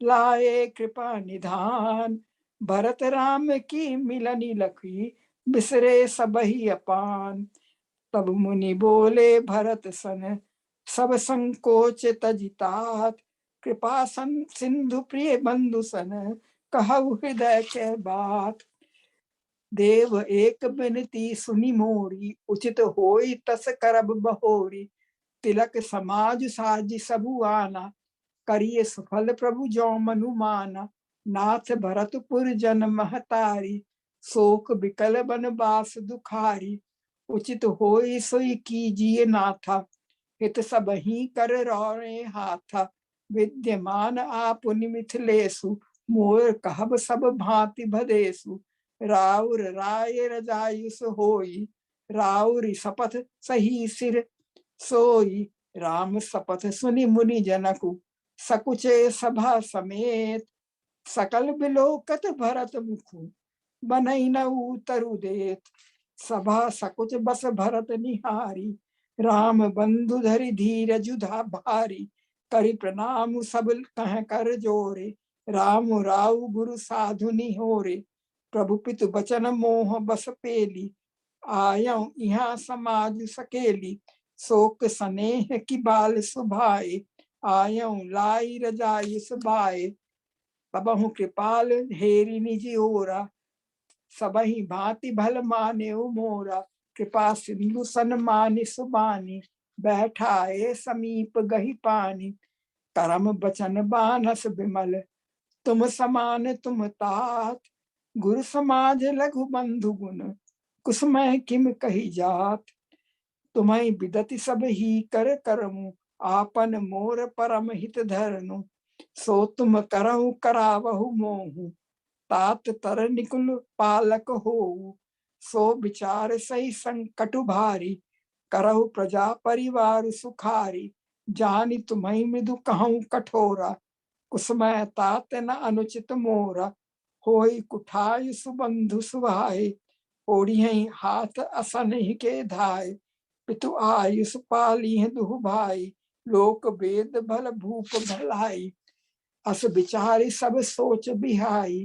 लाए कृपा निधान। भरत राम की मिलनी लखी, बिसरे सबहि अपान। तब मुनि बोले भरत सन, सब संकोच तजितात, कृपा सिंधु प्रिय बंधु सन, कहु हृदय के बात। देव एक बिनती सुनि मोरी, उचित होई तस करब बहोरी। तिलक समाज साजी सबु आना, करिए सफल प्रभु जो मनु माना। नाथ भरतपुर जन महतारी, शोक बिकल बनवास दुखारी। उचित होई सोई कीजिए नाथा, हित सब ही कर रौरे हाथा। विद्यमान आपुनि मिथिलेसु, मोर कहब सब भांति भदेसु। राउर राय रजायुस होई, राउरी शपथ सही सिर सोई। राम शपथ सुनि मुनि जनकु, सकुचे सभा समेत। सकल बिलोकत भरत मुखु, बनई न उतरु देत। सभा सकुच बस भरत निहारी, राम बंधु धरि धीरजु भारी। करि प्रणाम सब कह कर जोरे, राम राउ गुरु साधु निहोरे। प्रभु पितु बचन मोह बस पेली, आयं यहाँ समाज सकेली। शोक स्नेह की बाल सुभाए, आयं लाई रजाई सुभाए। तबहु कृपाल हेरी निज ओरा, सबहि भांति भल माने मोरा। कृपा सिंधु सन्मानि सुबानी, बैठाए समीप गही पानी। करम बचन बानस बिमल, तुम समान तुम तात। गुरु समाज लघु बंधु गुण, कुसुमय किम कही जात। तुम्हें विदति सब ही कर करमु, आपन मोर परम हित धरनु। सो तुम करहु करावहु मोहु, तात तर निकुल पालक हो। सो विचार सही संकटु भारी, करहु प्रजा परिवार सुखारी। जानी तुम्हें मृदु कहूँ कठोरा, कुसुमय तात न अनुचित मोरा। होई कुठाय सुबंधु सुहाय, ओढ़ी हाथ असन ही के धाय। पितु आयुष पाली दुहु भाई, लोक वेद भल भूप भलाई। अस विचारी सब सोच बिहाई,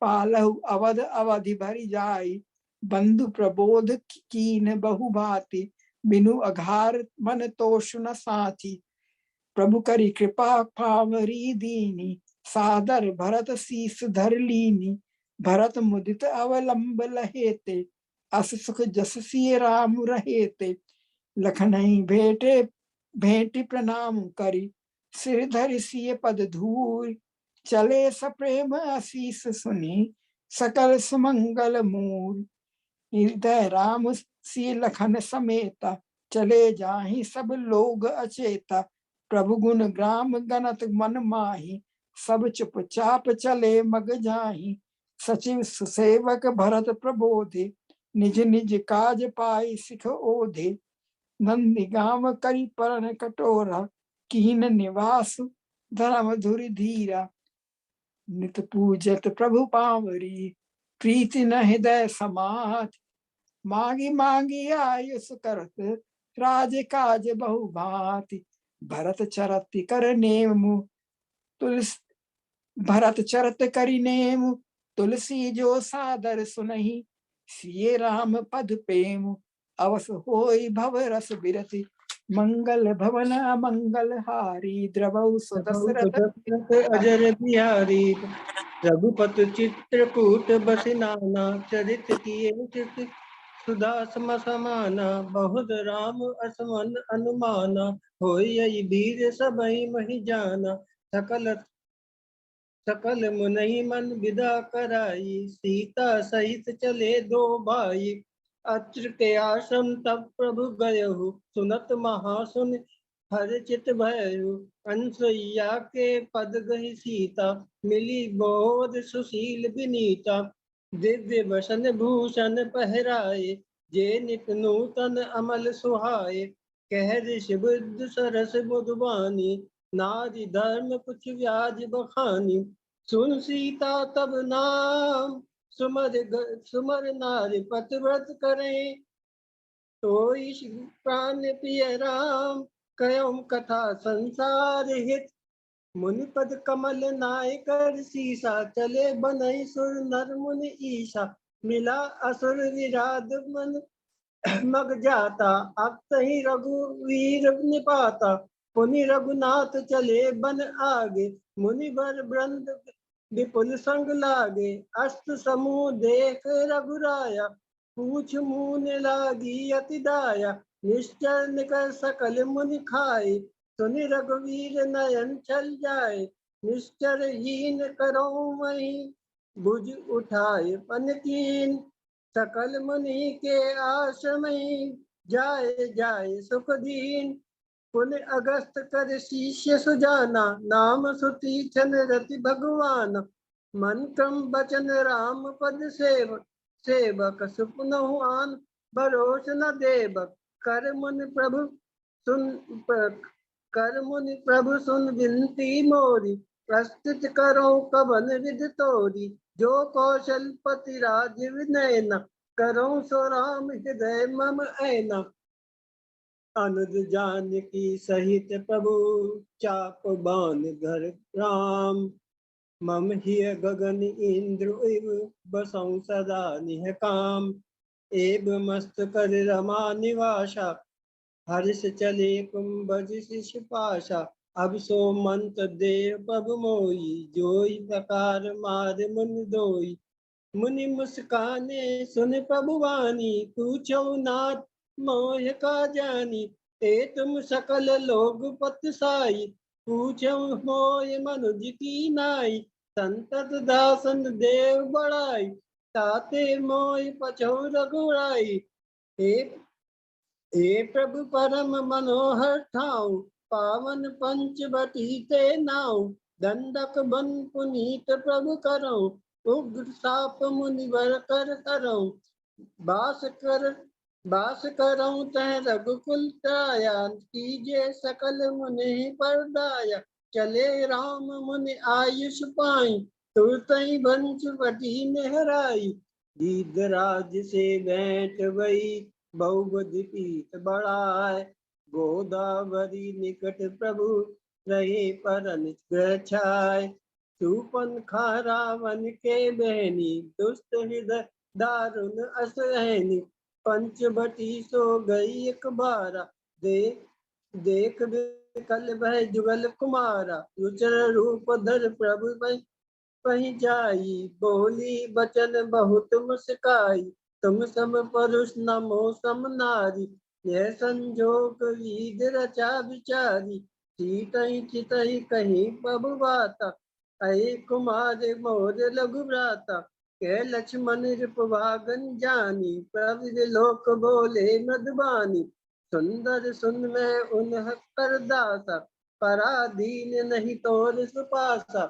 पालहु अवध अवधि भरी जाई। बंधु प्रबोध कीन बहु भांति, बिनु अघार मन तोष न साथी। प्रभु करी कृपा पावरी दीनी, सादर भरत शीस धर लीनी। भरत मुदित अवलंब लहेते, अस सुख जस सिय राम रहेते। लखनई भेटे भेंटी प्रणाम करी, सिर धरि सिय पद धूल। चले सप्रेम आशीष सुनी, सकल सुमंगल मूल। हृदय राम सिय लखन समेता, चले जाहि सब लोग अचेता। प्रभु गुण ग्राम गणत मन माही, सब चुपचाप चले मग जाहि। सचिव सुसेवक भरत प्रबोधे, निज निज काज पाई सिख ओधे। नंदी गांव करी परण कटोरा, कीन निवास धर्म धुरि धीरा। नित पूजत प्रभु पावरी, प्रीति न हृदय समात। मांगी मांगी आयुष करत, राज काज बहु भांति। भरत चरत कर नेमु, भरत चरत करि नेमु। तुलसी जो सादर सुनहि, सिय राम पद पेमु। अवस होई भव रस बिरति, मंगल भवन मंगल हारी। द्रवहु सुदशरथ अजर बिहारी, रघुपति चित्रकूट बसि नाना। चरित किए चित सुधा सम समाना, बहुत राम असमन अनुमाना। होई यही वीर सबहि महि जाना, सकल सकल मुनहि मन विदा कराई। सीता सहित चले दो भाई, अत्र के आश्रम तब प्रभु गयहु। सुनत महासुन हर चित भयहु, अनसुईया के पद गहि सीता। मिली बोध सुशील विनीता, दिव्य वसन भूषण पहराए। जे नित नूतन अमल सुहाए, कह ऋषि बुद्ध सरस मुदुबानी। नारी धर्म कुछ व्याज बखानी, सुन सीता तब नाम। सुमर नारी पतिव्रत करें, तोई प्राण प्रिय राम। कयम कथा संसार हित, मुनिपद कमल नाय कर सीसा। चले बनई सुर नर मुनि ईशा, मिला असुर विराध मन मग जाता अब तही रघुवीर निपाता। पुनि रघुनाथ चले बन आगे, मुनि बर वृंद विपुल संग लागे। अस्त समूह देख रघुराया, पूछ मून लागी अति दाया। निश्चर निकर सकल मुनि खाए, सुनि रघुवीर नयन छल जाए। निश्चर हीन करो मही, भुज उठाए पन कीन। सकल मुनि के आश्रमई, जाए जाए सुख दीन। पुन अगस्त कर शिष्य सुजाना, नाम सुतीक्षण रति भगवान। मन क्रम बचन राम पद सेवक सुपनहु आन, भरोस न देवक। कर मुनि प्रभु सुन विनती मोरी, प्रस्तुत करो कवन विधि तोरी। जो कौशलपति राजीव नयन, करो सो राम हृदय मम ऐना। अनुज जानकी सहित प्रभु, चाप बान घर राम। मम हिय गगन इंद्र इव, बसौ सदा निह काम। एव मस्त कर रमा निवासा, हर्ष चले कुंभज शिष पाशा। अब सो मंत्र दे प्रभु मोई, जोई प्रकार मार मुनि दोई। मुनि मुस्काने सुन प्रभु वाणी, पूछो नाथ मोह का जानी। ते तुम सकल लोग पत साई, पूछो मोह मनुज की नाई। संतत दासन देव बड़ाई, ताते मोह पछौ रघुराई। हे प्रभु परम मनोहर ठाऊ, पावन पंचवटी ते नाऊ। दंडक बन पुनीत प्रभु करौ, उग्र साप मुनिवर कर करौ। बास करौ तह रघुकुल त्राया, कीजे सकल मुनि पर दाया। चले राम मुनि आयुष पाई, तुरतहि पंचवटी नेहराई। गीधराज से भेंट भई, बहुबुद्धि पीत बढ़ाए। गोदावरी निकट प्रभु, रहे परन ग्रह छाय। चूपन खा रावण के बहनी, दुष्ट हृदय दारुण असहनी। पंचवटी सो गई एक बारा, देख विकल भय जुगल कुमारा। रुचर रूप धर प्रभु पहि जाई, बोली बचन बहुत मुस्काई। तुम सम परुष नमो सम नारी, यह संजोग विधि रचा विचारी। सीतहि चितहि कहीं प्रभु बाता, अहि कुमार मोर लघु भ्राता। कह लक्ष्मण रिपुभागन जानी, प्रभु लोक बोले मृदुबानी। सुंदर सुन मैं उन्ह कर दासा, पराधीन नहीं तोर सुपासा।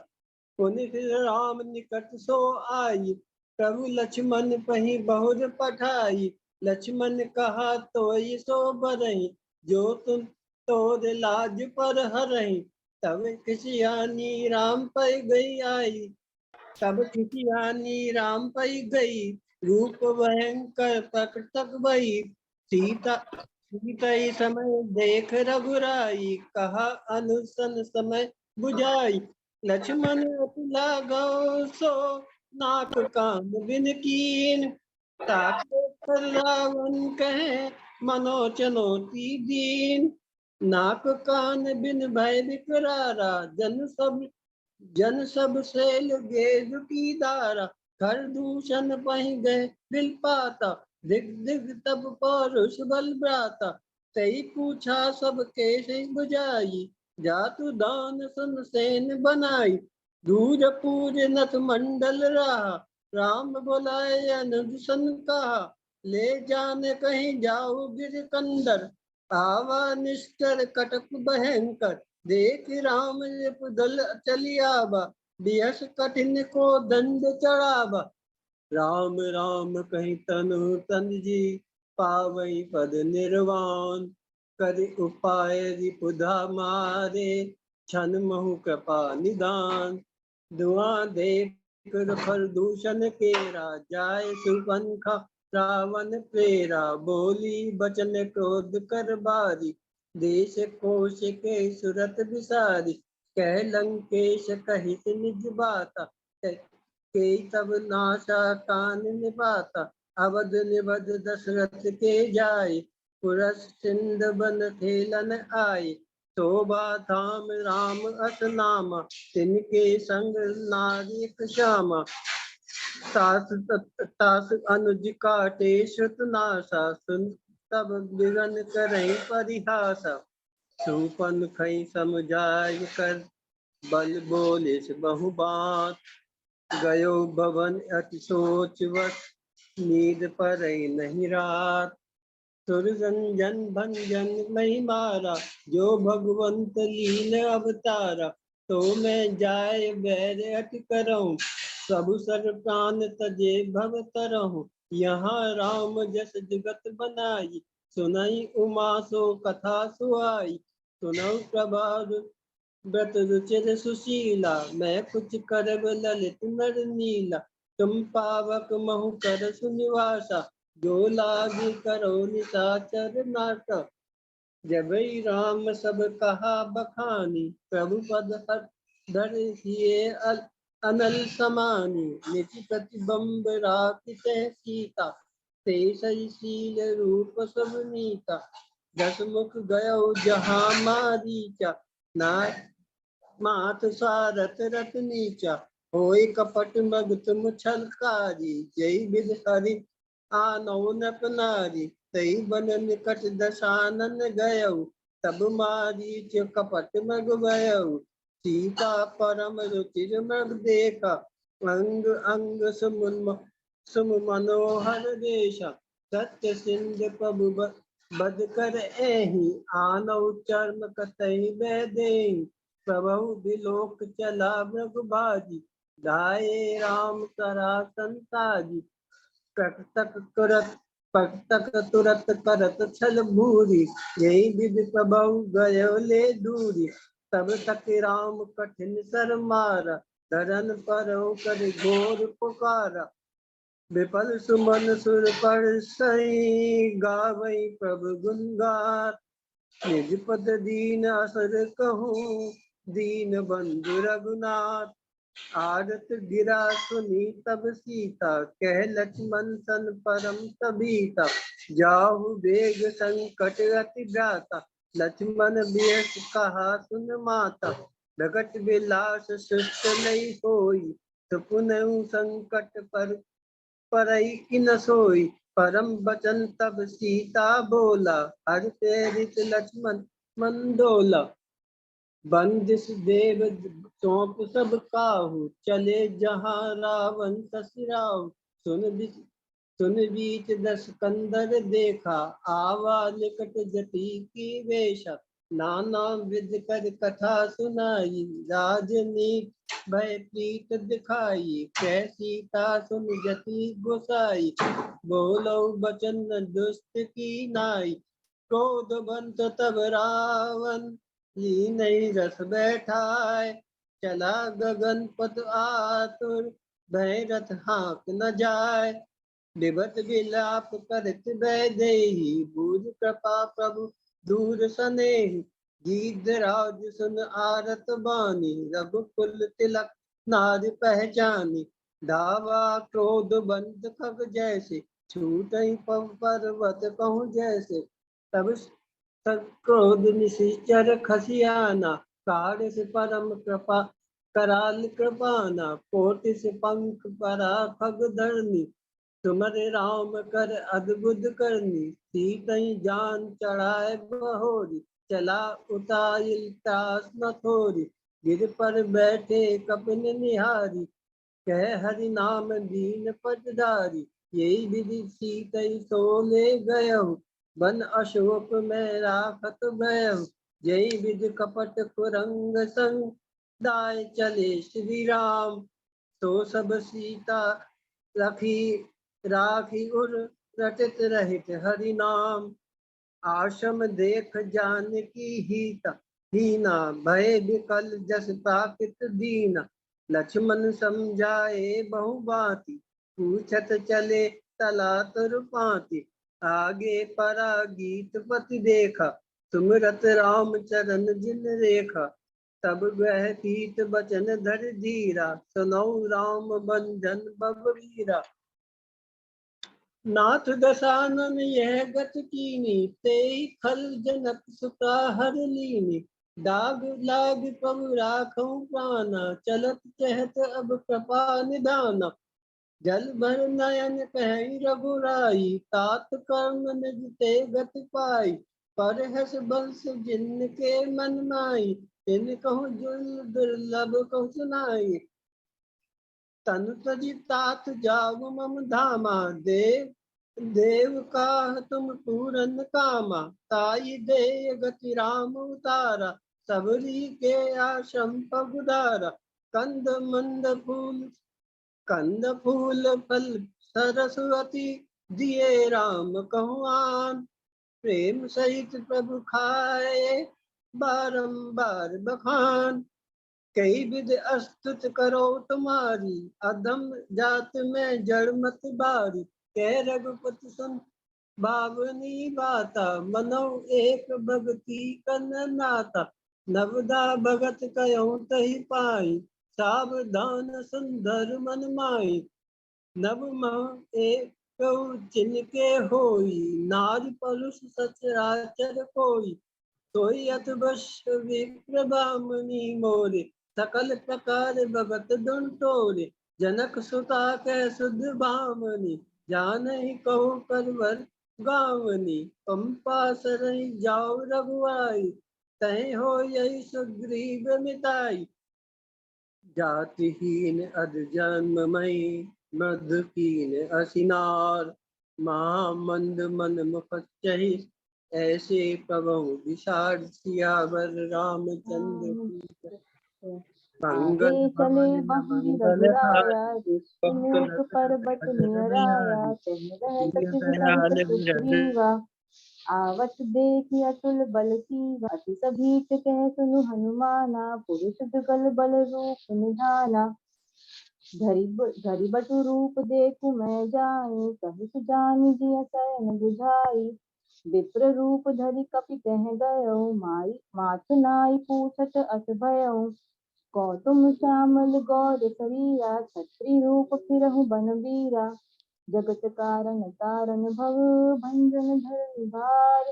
पुनि फिर राम निकट सो आई, प्रभु लक्ष्मण पहि बहुर पठाई। लक्ष्मण कहा तोई सो बरहि, जो तुम तोर लाज पर हरहि। तब खिसियानी राम पै गई आई, तब खिसियानी राम पै गई। रूप भयंकर प्रकटक भई, सीता समय देख रघुराई। कहा अनुसन समय बुझाई, लक्ष्मण अति लागौ सो, नाक कान बिन कीन। ताके पर रावण कहे, मनो चनौती दीन। नाक कान बिन भय विकरारा, जन सब सेल गेज की दारा। कर दूषण पहि गए बिल पाता, दिग दिग तब पौरुष बल भ्राता। तई पूछा सब केश बुझाई, जातु दान सुन सेन बनाई। दूर पूज नथ मंडल रहा, राम बोलाए अनुज सन कहा। ले जाने कहीं जाऊ गिर कंदर, आवा निष्ठर कटक भयंकर। देख राम दल चलियावा, बिहस कठिन को दंड चढ़ावा। राम राम कहीं तनु तन जी, पावई पद निर्वाण। कर उपाय रिपुधा मारे, छन महु कृपा निदान। दुआ देख फल दूषण केरा, जाय सुपंखा रावण प्रेरा। बोली बचन क्रोध कर बारी, देश कोश के सुरत विसारी। कह लंकेश कहित निज बाता, के तब नाशा कान निपाता। अवध निबध दशरथ के जाय, पुरस सिंध बन खेलन आए। शोभा धाम राम अस नामा, तिनके संग नारिक श्यामा। तास अनुज काटे श्रुत नासा, सुन तब बिगन करई परिहासा। सुपन खई समुझाय कर, बल बोले से बहुबात। गयो भवन अति सोच वस, नींद परई नहीं रात। सुरजन भंजन नहीं मारा, जो भगवंत लीन अवतारा। तो मैं जाय बैर अट करऊं, सब सर प्राण तजे भव तरहूं। यहाँ राम जस जगत बनाई, सुनई उमा सो कथा सुहाई। सुनऊ प्रभात व्रत रुचिर सुशीला, मैं कुछ करब ललित नर नीला। तुम पावक महु कर सुनिवासा, जो लागी करो निशाचर नाट। जब राम सब कहा बखानी, प्रभु पद धर हिए अनल समानी। निज प्रतिबंब राखित सीता, ते सही शील रूप सब नीता। दस मुख गयो जहाँ मारीचा, ना मात सारथ रत नीचा। होय कपट मग तुम छलकारी, जय विध हरि आनौ नप नारी। तई बन निकट दशानन गयऊ, तब मारीच कपट मग भयऊ। सीता परम रुचिर मग देखा, अंग अंग सुम मनोहर देशा। सत्य सिंध प्रभु बद कर एहि, आनौ चर्म कतई बैदेहि। प्रभु बिलोक चला मृगभाजी, धाये राम करा संताजी। तक तुरत करत छल भूरी, यही विधि प्रभु गयो ले दूरी। तब तक राम कठिन सर मारा, धरन परो कर घोर पुकारा। विपल सुमन सुर पर सई, गावई प्रभु गुण गात। निज पद दीन असर कहूँ, दीन बंधु रघुनाथ। आदत गिरा सुनी तब सीता, कह लक्ष्मण सन परम तबीता। जाहु बेग संकट अति भ्राता, लक्ष्मण बियस कहा सुन माता। भगत विलास सुस्त नहीं होई, सुपुनहु संकट परई कि न सोई। परम बचन तब सीता बोला, हर प्रेरित लक्ष्मण मंदोला। बंदिश देव सौंप सब काहू, चले जहाँ रावण ससुराहु। सुन बीच दस कंदर देखा, आवा निकट जति की वेशा। नाना विध कर कथा सुनाई, राजनीति भय प्रीत दिखाई। कह सीता सुन जति गोसाई, बोलो बचन दुष्ट की नाई। क्रोध बंत तब रावण, लीन रस बैठाय। चला गगन पथ आतुर, भय रथ हाँक न जाय। विभत विलाप करत वैदेही, बूझ कृपा प्रभु दूर सनेही। गीधराज सुन आरत बानी, रघुकुल तिलक नारी पहचानी। धावा क्रोध बंद खग जैसे, छूटई पर्वत कहूँ जैसे। तब क्रोध निशिचर खसियाना, कार्य से परम कृपा कराल कृपाना। कोटि से पंख परा खग धरनी, तुम्हारे राम कर अद्भुत करनी। सीतई जान चढ़ाए बहोरी, चला उतारिल त्रास न थोरी। गिर पर बैठे कपिन निहारी, कह हरि नाम दीन पटधारी। यही विधि सीतई सोले गयहु, बन अशोक में राखत भयहु। यही विधि कपट कुरंग संग, दाय चले श्री राम। तो सब सीता राखी उर, रटत रहित हरि नाम। आश्रम देख जानकी हीता, हीना भय विकल जस प्राकृत दीना। लक्ष्मण समझाए बहु बाती, पूछत चले तला तुर पाती। आगे परा गीत पति देखा, सुमिरत राम चरण जिन रेखा। तब वह तीत बचन धर धीरा, सुनौ राम बंधन बबीरा। नाथ दशानन यह गत कीनी, तेहि खल जनक सुता हर लीनी। दाग लाग प्रभु राखौ प्राणा, चलत चहत अब कृपा निधाना। जल भर नयन कहि रघुराई, तात कर्म निज ते गति पाई। पर हस बंस जिनके मन माई, तिन कहु जुल दुर्लभ कहु सुनाई। तनु तजि तात जागु मम धामा, देव का तुम पूरन कामा। ताई दे गति राम उतारा, सबरी के आश्रम पगुधारा। कंद मंद फूल कंद फूल फल सरस्वती, दिए राम कहु आन। प्रेम सहित प्रभु खाए, बारंबार बखान। कई विध अस्तुत करो तुम्हारी, अधम जात में जड़ मत बारी। कह रघुपति सुन बावनी बाता, मनो एक भगति कन नाता। नवदा भगत कयो तहि पाई, सावधान सुंदर मन माई। नव मह एक जिनके होई, नारी परुष सचराचर कोई। सोई अत बश विप्र बामनी मोरे, सकल प्रकार भगत दुन टोरे। जनक सुता के सुध बामनी, जानहि कहो करवर गावनी। पंपा सरहि जाओ रघुआई, तहि हो यही सुग्रीव मिताई। जातिहीन अध जन्ममयि, मधु कीन असिनार। महामंद मन मुखच्चहि, ऐसे प्रभु विषाद। सियावर रामचंद्र की आगे मंगल चले भवन बहुरी मंगल रघुराया, हारी। ऋषिमुख पर्वत नियराया, तह रह सचिव सहित सुग्रीवा। आवत देखि अतुल बल कीवा, अति सभीत कह सुनु हनुमाना। पुरुष जुगल बल रूप निधाना, धरि बटु रूप देखु मैं जाई। कहु जानि जिय शरण बुझाई, विप्र रूप धरि कपि तह गयो। मात नाई पूछत अस भयो, कौतुम श्यामल गौर शरीरा। छत्री रूप फिरहु बन बीरा, जगत कारण तारण भव भंजन धर भार।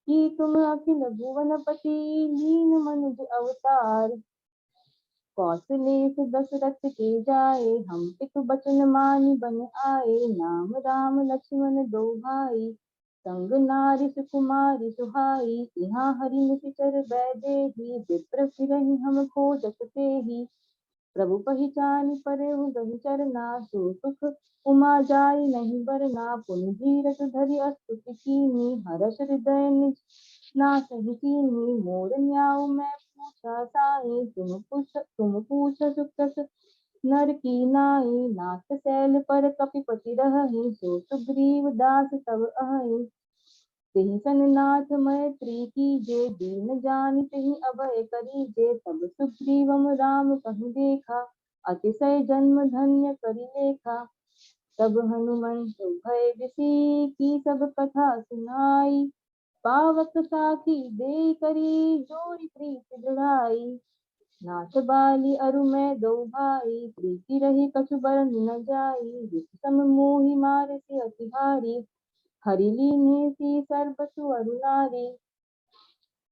की तुम अखिल भुवन पति, लीन मनुज अवतार। कौशलेश दशरथ के जाए, हम पितु बचन मानि बन आए। नाम राम लक्ष्मण दो भाई, संग नारी सुकुमारी सुहाई। यहाँ हरि निशिचर बैदेही, विप्र फिरहि हम खोजत तेही। प्रभु पहिचानि परहु गहि चरना, सो सुख उमा जाई नहीं बरना। पुनि धीरज धरि स्तुति कीनी, हर्ष हृदय निज नासहि कीनी। मोर न्याऊ मैं पूछा साई, तुम पूछ सुकृत नर की नाई। नाथ शैल पर कपिपति रहहि, सो सुग्रीव दास तब अहै। तेहि सन नाथ मैत्री कीजे, दीन जानि तेहि अभय करीजे। तब सुग्रीवम राम कहु देखा, अतिशय जन्म धन्य करि लेखा। तब हनुमंत भय बिसी, की सब कथा सुनाई। पावक साखी दे करी, जोरी प्रीति जुड़ाई। नाथ बाली अरु मैं दो भाई, प्रीति रही कछु बरन न जाई। विष सम मोहि मारति अति भारी, हरि लीन्हे सी सर्बसु अरु नारी।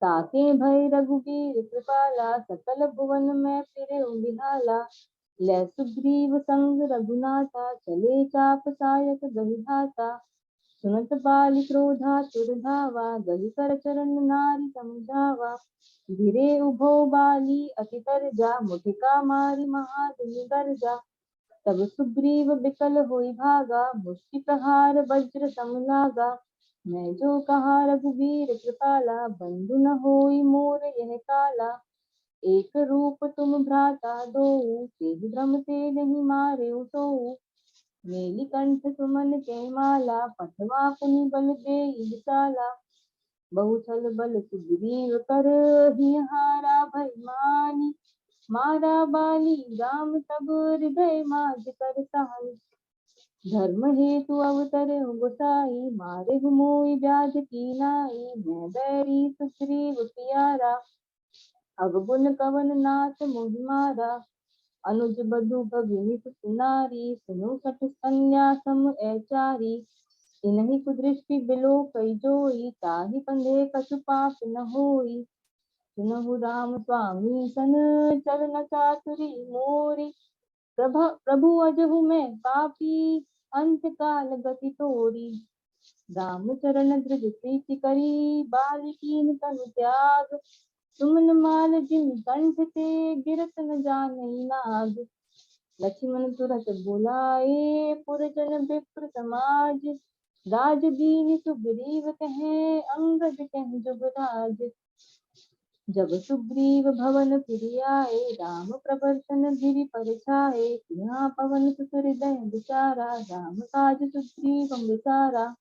ताके भय रघुबीर कृपाला, सकल भुवन में फिरे बिहाला। लै सुग्रीव संग रघुनाथा, चले चाप सायक गहि धाता। सुनत बाली क्रोधा तुर धावा, गहि कर चरण नारी समझावा। धीरे उभो बाली अति तरजा, मुठिका मारी महाधुनि गर्जा। तब सुग्रीव बिकल होई भागा, मुष्टि प्रहार वज्र सम लागा। मैं जो कहा रघुबीर कृपाला, बंधु न होई मोर यह काला। एक रूप तुम भ्राता दोऊ, तेहि भ्रम ते नहीं मारेउ सोऊ। नीलकंठ सुमन के माला, पठवा पुनि बल देई विशाला। बहु छल बल सुग्रीव कर, हियहारा भय मानी। मारा बाली राम तब हृदय माज कर सहाय। धर्म हेतु अवतरे गोसाई, मारे मोहि व्याध की नाई। मैं बैरी सुग्रीव पियारा, अवगुण कवन नाथ मोहि मारा। अनुज बधु भगिनी सुत नारी, सुनो सठ कन्या सम ऐचारी। इन्हीं कुदृष्टि बिलो कई जोई, ताहि बंधे कछु पाप न होई। सुनहु राम स्वामी सन, चरण चातुरी मोरी। प्रभु अजहु में पापी, अंत काल गति तोरी। राम चरण द्रज प्रीति करी, बालिकीन तनु त्याग। सुमन माल जिन कंठ ते, गिरत न जानई नाग। लक्ष्मण तुरत बुलाए, पुरजन विप्र समाज। राज दीन सुग्रीव कहे, अंगद कह जुगराज। जब सुग्रीव भवन फिर आए, राम प्रबर्षन गिरि पर छाए। यहाँ पवन सुत हृदय विचारा, राम काज सुग्रीव विचारा।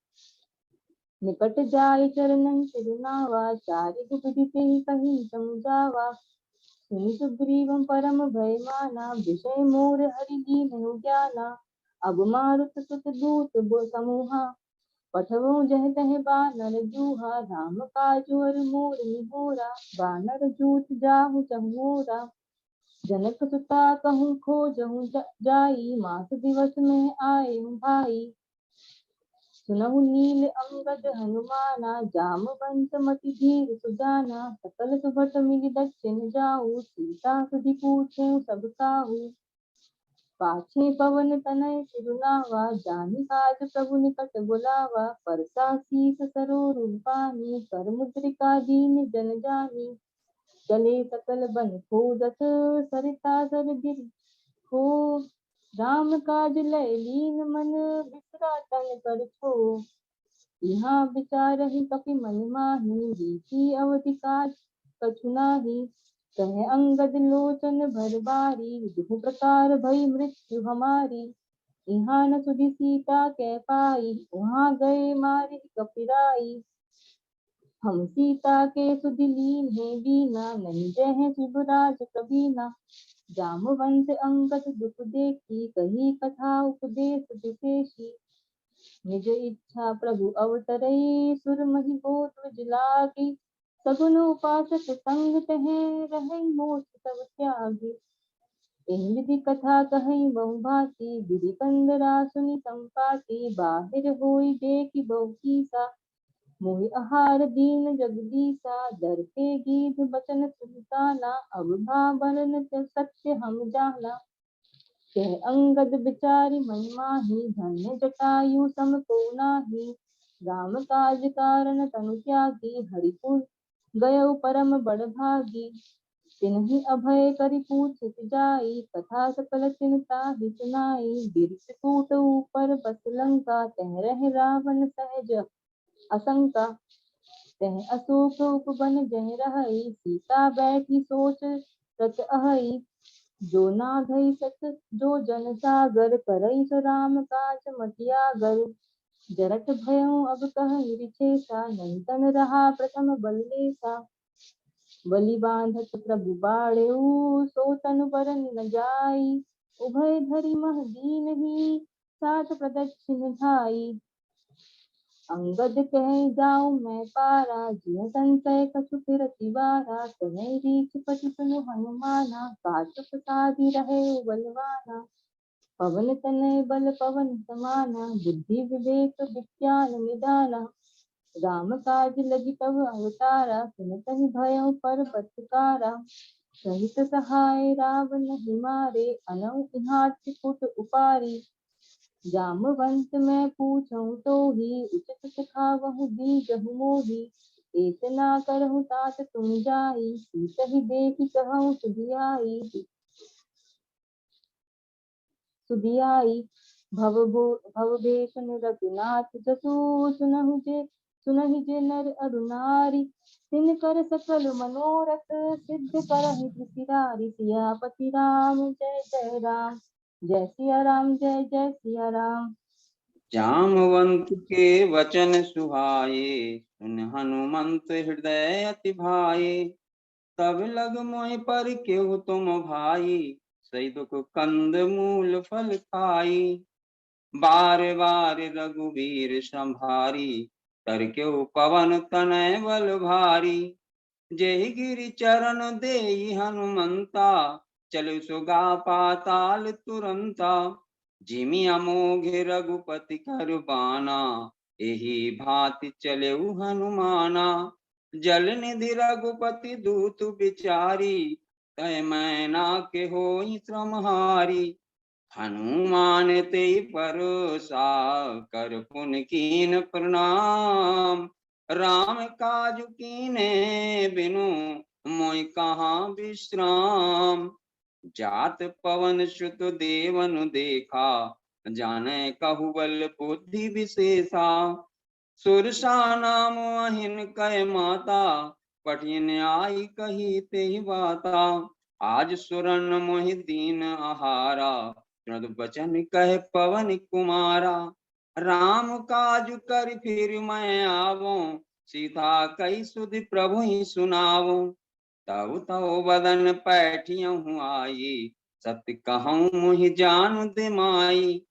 निकट जाय चरणन सिरनावा, चारि विधि ही कहीं समझावा। सुनि सुग्रीवं परम भय माना, विषय मोर हरि लीन्ह ज्ञाना। अब मारुत सुत दूत समूहा, पठवो जह तह बानर जूहा। राम काजु अर मोर निहोरा, बानर जूथ जाहु चहुरा। जनक सुता कहूँ खोजहु जाई, मास दिवस में आए भाई। सुनहु नील अंगद हनुमाना, जामवंत मति धीर सुजाना। सकल सुभट मिलि दक्षिण जाऊ, सीता सुधि पूछें सब काहू। पाछे पवन तनय सिरुनावा, जानि काज प्रभु निकट बुलावा। परसा शीस सरोरु पानी, कर मुद्रिका दीन जन जानी। चले सकल बन खोजत, सरिता सर गिरि खो। राम काज लय लीन मन, बिसरा तन कर छो। यहाँ विचारहि कपि मन माही, रीति अवधि काज कछु नाही। कहे अंगद लोचन भर बारी, दुह प्रकार भई मृत्यु हमारी। यहाँ न सुधि सीता कै पाई, वहाँ गए मारी कपिराई। हम सीता के सुधि लीन है बीना, नहीं जय शिवराज कबीना। जामवंत अंगद दुख देखी, कही कथा उपदेश विशेषी। निज इच्छा प्रभु अवतरई, सुरमहि गोत्र लागी। सगुन उपासक संग तहे, रहै मोक्ष तब त्यागी। एहि विधि कथा कहई बहु भांति, गिरि कंदरा सुनि संपाति। बाहिर होई देखि बहु कीसा, मोहि आहार दीन जगदीसा। डरते गीध बचन सुनताना, अब भावन सत्य हम जाना। कह अंगद बिचारी मन माही, धन्य जटायु सम को नाही। राम काज कारण तनु त्यागी, हरिपुर गयो परम बड़ भागी। तिन्हि अभय करि पूछित जाई, कथा सकल तिन ताहि सुनाई। गिरकूट ऊपर बस लंका, तह रहे रावण सहज असंका। तह अशोक उपवन जह रहई, सीता बैठी सोच रच अहई। जो नाघई सत जो जन सागर, करई सो राम काज मतियागर। जरत भयउ अब कहई रिछेसा, नहीं तन रहा प्रथम बललेसा। बलि बांधत प्रभु बाड़ेऊ, सो तनु बरन न जाई। उभय धरि मह दीनहि, साथ प्रदक्षिण धाई। अंगद कहे जाऊं मैं पारा, जिय संशय कछु फिरति बारा। तनय रीछ पति सुनु हनुमाना, काशुक साधि रहे बलवाना। पवन तनय बल पवन समाना, बुद्धि विवेक विज्ञान निधाना। राम काज लगी तब अवतारा, सुनतहि भयउ पर्वत कारा। सहित सहाय रावण ही मारे, अनौ इहाँ त्रिकुट उपारी। जामवंत मैं पूछऊं तो ही, उचित सिखावहु दीजहु मोही। ऐस ना करहु तात तुम जाई, सीतहि देखि कहऊं सुधियाई। भव भेषण रघुनाथ जसु, सुनहि जे नर अरु नारी। तिन कर सकल मनोरथ, सिद्ध करहि त्रिपुरारी। सियापति राम जय जय राम, जय सिया राम जय जय सिया राम। जामवंत के वचन सुहाए, सुन हनुमंत हृदय अति भाए। तब लग मोहि पर केहु तुम भाई, सही दुख कंद मूल फल खाई। बार बार रघुवीर संभारी, तर क्यों पवन तनय बल भारी। जेहि गिरि चरण देई हनुमंता, चलु सुगा पाताल तुरंता। जिमि अमोघ रघुपति कर बाना, यही भांति चले हनुमाना। जल निधि रघुपति दूत विचारी, तय मैना के होई श्रमहारी। हनुमान ते परोसा, कर पुन कीन प्रणाम। राम काज कीने बिनु, मोय कहाँ विश्राम। जात पवन सुत देवन देखा, जाने कहु बल बुद्धि विशेषा। सुरसा नाम अहिन कह माता, पठिन आई कही ते बाता। आज सुरन मोहि दीन आहारा, मृदु बचन कह पवन कुमारा। राम काज कर फिर मैं आवो, सीता कई सुधि प्रभु ही सुनावो। तब तो बदन पैठियहु आई, सत्य कहूँ मुहि जान दे माई।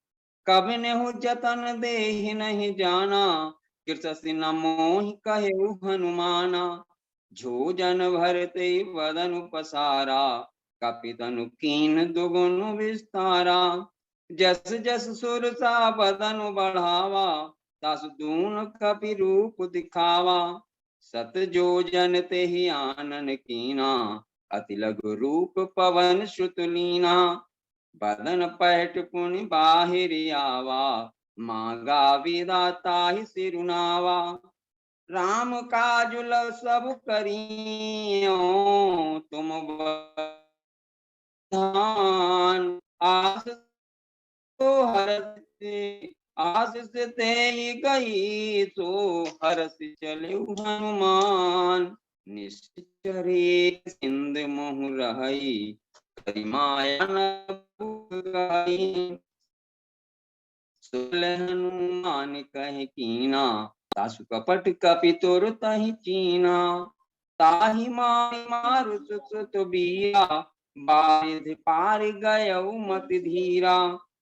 कब नेहु जतन देहि नहीं जाना, कृतसि न मोहि कहेउ हनुमाना। जो जन भरते वदन पसारा, कपितनु कीन दुगुन विस्तारा। जस जस सुरसा बदन बढ़ावा, तस दून कपि रूप दिखावा। सत जो जन तेहि आनन कीना, अति लघु रूप पवन सुत लीना। बदन पैठ पुनि बाहिर आवा, मांगा विदाता ही सिरुनावा। राम काज लव सब करियो, तुम बधान। आस तो हरस, आस से ते गई, सो हरस चले हनुमान। निश्चरे सिंध मोह रहई, करिमाया न गई। सुल हनुमान कह कीना, तासु कपट कपि तोर तहि चीना। ताहि मारि मारु सुत बीरा, बारिधि पार गयउ मति धीरा।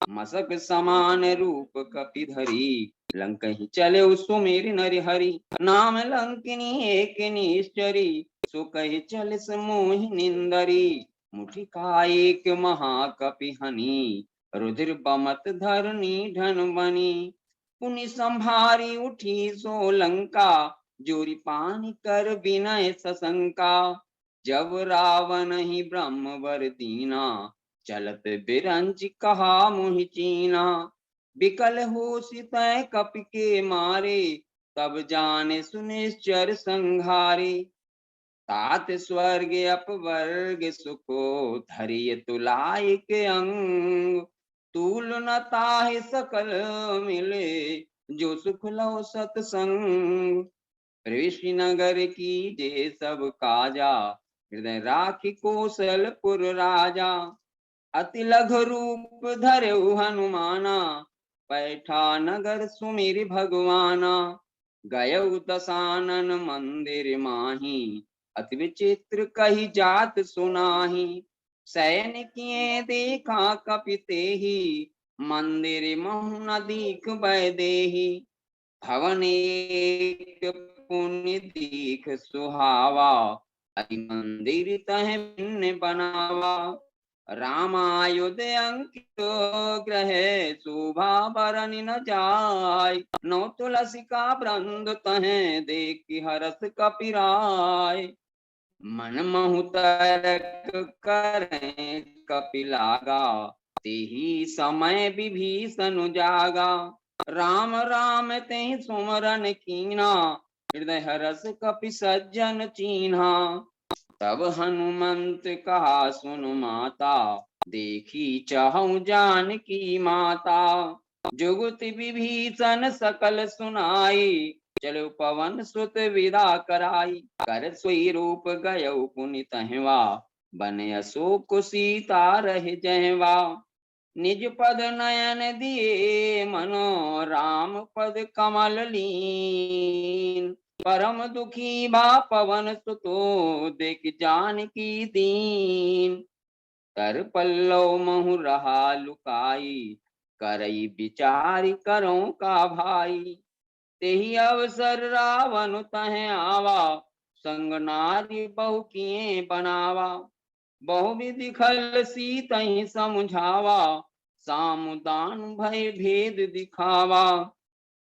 मसक समान रूप कपि धरी, लंकहि चले सुमेर नरि हरि। नाम लंकिनी एक निश्चरी, सो कहि चल समोहि निंदरी। मुठिका एक महाकपि हनि, रुधिर बमत धरनी धन बनी। पुनि संभारी उठी सो लंका, जोरी पानी कर विनय सशंका। जब रावण ही ब्रह्म वर दीना, चलत बिरंच कहा मुहि चीना। बिकल होसि तै कपि के मारे, तब जाने सुनिश्चर संघारे। तात स्वर्ग अपवर्ग सुखो, धरिय तुलाय के अंग। तूल न ताहि सकल मिले, जो सुख लो सतसंग। ऋषि नगर की जे सब काजा, हृदय राखि कौशलपुर राजा। अति लघु रूप धरऊ हनुमाना, पैठा नगर सुमिर भगवाना। गयऊ दसानन मंदिर माही, अति विचित्र कही जात सुनाही। शयन किए देखा कपि तेहि, मंदिर महु न दीख बैदेही। भवन एक पुण्य दीख सुहावा, अति मंदिर तह भिन्न बनावा। रामायुध अंकित ग्रह, शोभा बरन न जाय। नौ तुलसी का वृंद तह, देखि हरस कपिराय। मन महु तरक करें कपि लागा, तेहि समय विभीषण जागा। राम राम तेहि सुमरन कीना, हृदय हरस कपि सज्जन चीन्हा। तब हनुमंत कहा सुन माता, देखी चाहूं जानकी माता। जुगति विभीषण सकल सुनाई, चलो पवन सुत विदा कराई। कर सोई रूप गयऊ पुनि तहवा, बन अशोक सीता रह जहवा। निज पद नयन दिए मनो, राम पद कमल लीन। परम दुखी बा पवन सुतो, देख जानकी दीन। कर पल्लव महु रहा लुकाई, करई विचार करो का भाई। तेहि अवसर रावण तह आवा, संग नारी बहु किए बनावा। बहु विधि खल सीतहि समझावा, सामुदान भय भेद दिखावा।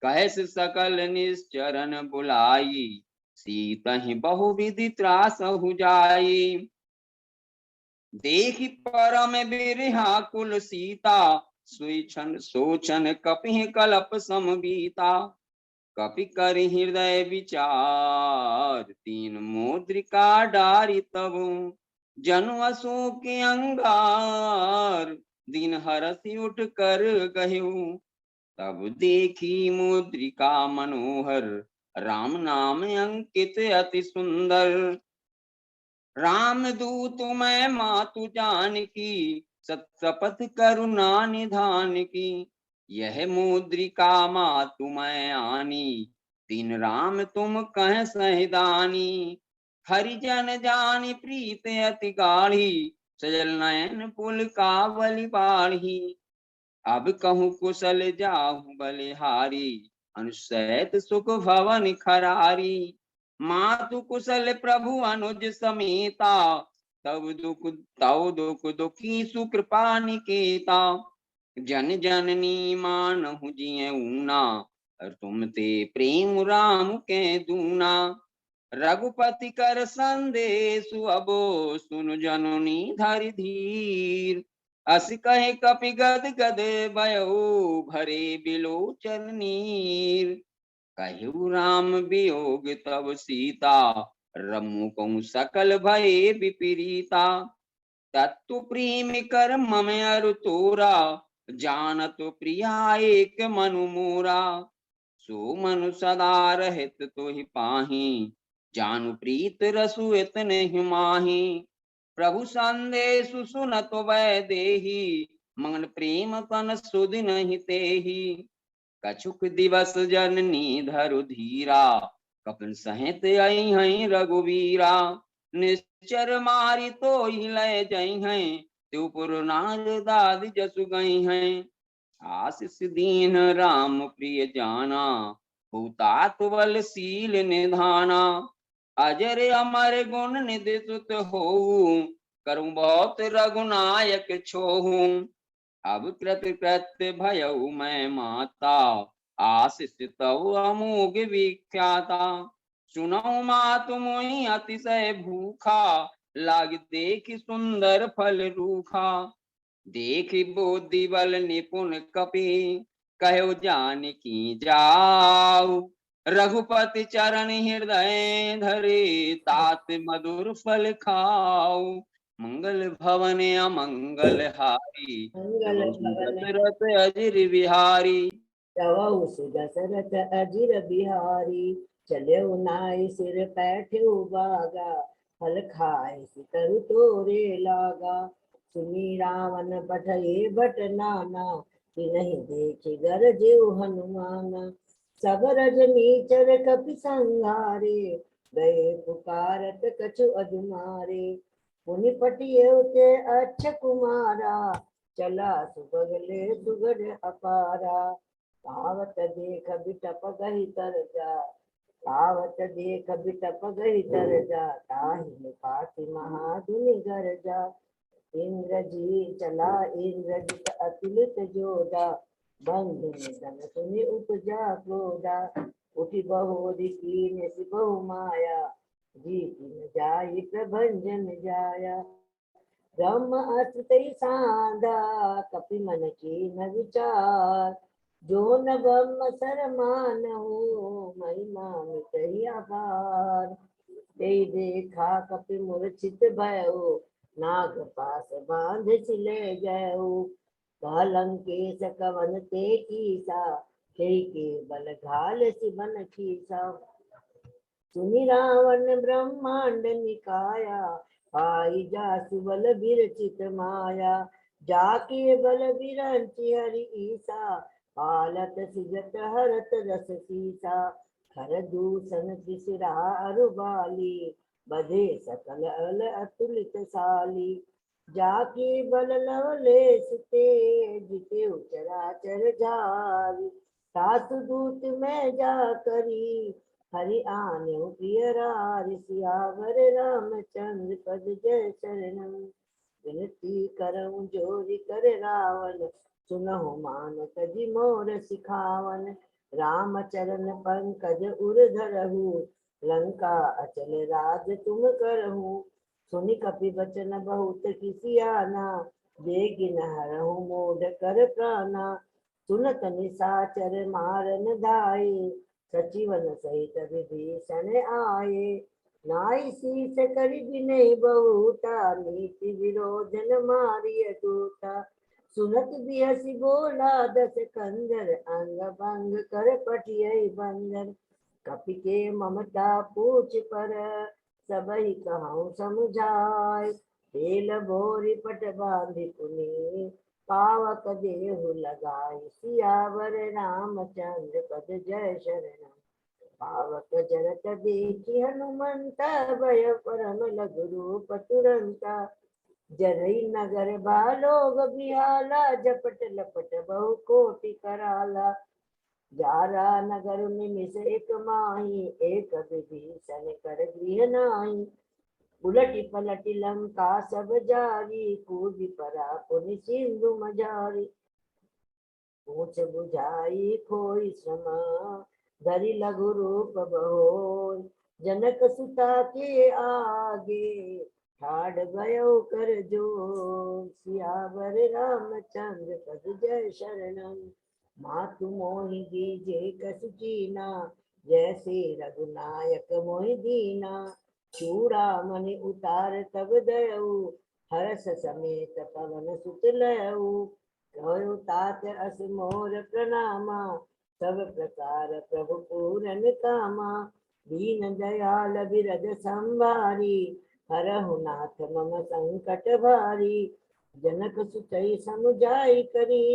कैस सकल निश्चरण बुलाई, सीतहि बहुविधि त्रास हो जाई। देखि परम बिरहा कुल सीता, सुइछन सोचन कपिहि कलप समबीता। कपि कर हृदय विचार, तीन मुद्रिका डारी तबु। जनु अशोक अंगार, दिन हरसि उठ कर गह्यु। तब देखी मुद्रिका मनोहर, राम नाम अंकित अति सुंदर। राम दूत मैं मातु जानकी, सत्सपथ करुणा निधान की। यह मुद्रिका मातु मैं आनी, दिन राम तुम कह सहिदानी। हरिजन जानी प्रीत अति गाढ़ी, सजल नयन पुल कावली बाढ़ी। अब कहूँ कुशल जाहु बलिहारी, अनुसैत सुख भवन खरारी। मातु कुशल प्रभु अनुज समेता, तव दुख दुखी सुकृपा निकेता। जन जननी मानहु जिय ऊना, और तुम ते प्रेम राम के दूना। रघुपति कर संदेश अबो, सुन जननी धरि धीर। अस कहे कपि गद गद भयो, भरे बिलोचन नीर। कहु राम वियोग तब सीता, रमु कहूँ सकल भये विपरीता। तत्तु प्रेम कर मम अरु तोरा, जानत प्रिया एक मनु मोरा। सो मनु सदा रहित तोहि पाही, जानु प्रीत रसु इतने माही। प्रभु संदेश सुनत वैदेही, मगन प्रेम तन सुध नहीं तेही। कछुक दिवस जननी धरु धीरा, कपिन सहित आई हैं रघुवीरा। निश्चर मारी तो ही लय जई हैं, त्योपुर नार दाद जसु गई हैं। आशीष दीन राम प्रिय जाना, भूतात बलशील निधाना। अजर अमर गुण निधि सुत होऊं, करूं बहुत रघुनायक छोहूं। अब कृत कृत्य भयउ मैं माता, आशीष तव अमोघ विख्याता। सुनौ मातु मोहि अतिशय भूखा, लाग देखि सुंदर फल रूखा। देखि बुद्धि बल निपुण कपि, कहो जानकी जाऊ। रघुपति चरण हृदय धरे, तात मधुर फल खाऊ। मंगल भवन अमंगल हारी, मंगल भवन दशरथ अजिर बिहारी। तवौ सुदशरथ अजिर बिहारी। चले नाई सिर पैठ्यु बागा, फल खाए सितरु तोरे लागा। सुनी रावण बटहे बट नाना, तिन्हि देखे गरजेउ हनुमाना। सब रजनीचर कपि संहारे, गए पुकारत कछु अजुमारे। पुनि पटियउ ते अच्छ कुमारा, चला सुबगले सुगढ़ अपारा। तावत देख बिटप गहि तर जा, तावत देख बिटप गहि तर जा। ताहि पाति महाधुनि गर जा। इंद्र जी चला इंद्रजित अतुलित जोधा, बंधु निधन सुनि उपजा क्रोधा। उठि बहोरि कीन्ह सिबहु माया, जीति न जाई प्रभंजन जाया। ब्रह्म अस्त्र तै सांधा, कपि मन कीन्ह विचार। जो न ब्रह्म सर मानहु, महिमा मिटहि अपार। तेहि देखा कपि मूर्छित भयउ, नाग पास बांध सिले गयउ। लंकेश कवन ते कीसा, तेहि के बल घाल सिबन खीसा। सुनि रावण ब्रह्मांड निकाया, पाई जासु बल बिरचित माया। जाके बल बिरंचि हरि ईसा, पालत सिजत हरत रस सीसा। हर दूषण त्रिशिरा अरुबाली, बधे सकल अल अतुलित साली। जाके बल लवलेश ते, जिते चराचर झारी। सासु दूत में जा करी, हरि आन्यो प्रिय रारि। सियावर रामचंद्र पद जय शरणम, विनती करऊं जोरि कर रावण। सुनहु मानुष जी मोर सिखावन, राम चरण पंकज उर धरहु, लंका अचल राज तुम करहु। सुनि कपि बचन बहुत किसियाना, बेगिन हरहु मोढ़ कर प्राणा। सुनत निशाचर मारन धाये, सचिवन सहित विभीषण आये। नाई शीस करि बिनहि बहुता, नीति विरोधन मारिय दूता। सुनत बिहसि बोला दस कंदर, अंग भंग कर पटियै बंदर। कपि के ममता पूछ पर, सबहि कहउँ समुझाय। बेल बोरी पट बांधि पुनि, पावक देहु लगाई। सियावर रामचंद्र पद जय शरण, पावक जरत देखि हनुमंत। भय परम लघु रूप तुरंता, जनई नगर बालोग बिहाला। झपट लपट बहु कोटि कराला, जारा नगर निमिष एक माही। एक विभीषण कर गृह नाही, उलटी पलटी लंका सब जारी। कूदि परा पुनि सिंधु मझारी, पूछ बुझाई खोई श्रम, धरि लघु रूप बहोर। जनक सुता के आगे, ठाड़ भयो कर जोर। सियावर रामचंद्र पद जय शरणम, मातु मोहि दीजे कछु कीना। जैसे रघुनायक मोहि दीना, चूड़ामणि उतार तब दयऊ। हर्ष समेत पवन सुत लयऊ, कहो तात अस मोर प्रणामा। सब प्रकार प्रभु पूरन कामा, दीन दयाल बिरज संभारी। हरहु नाथ मम संकट भारी, जनक सुतई समुझाई करी।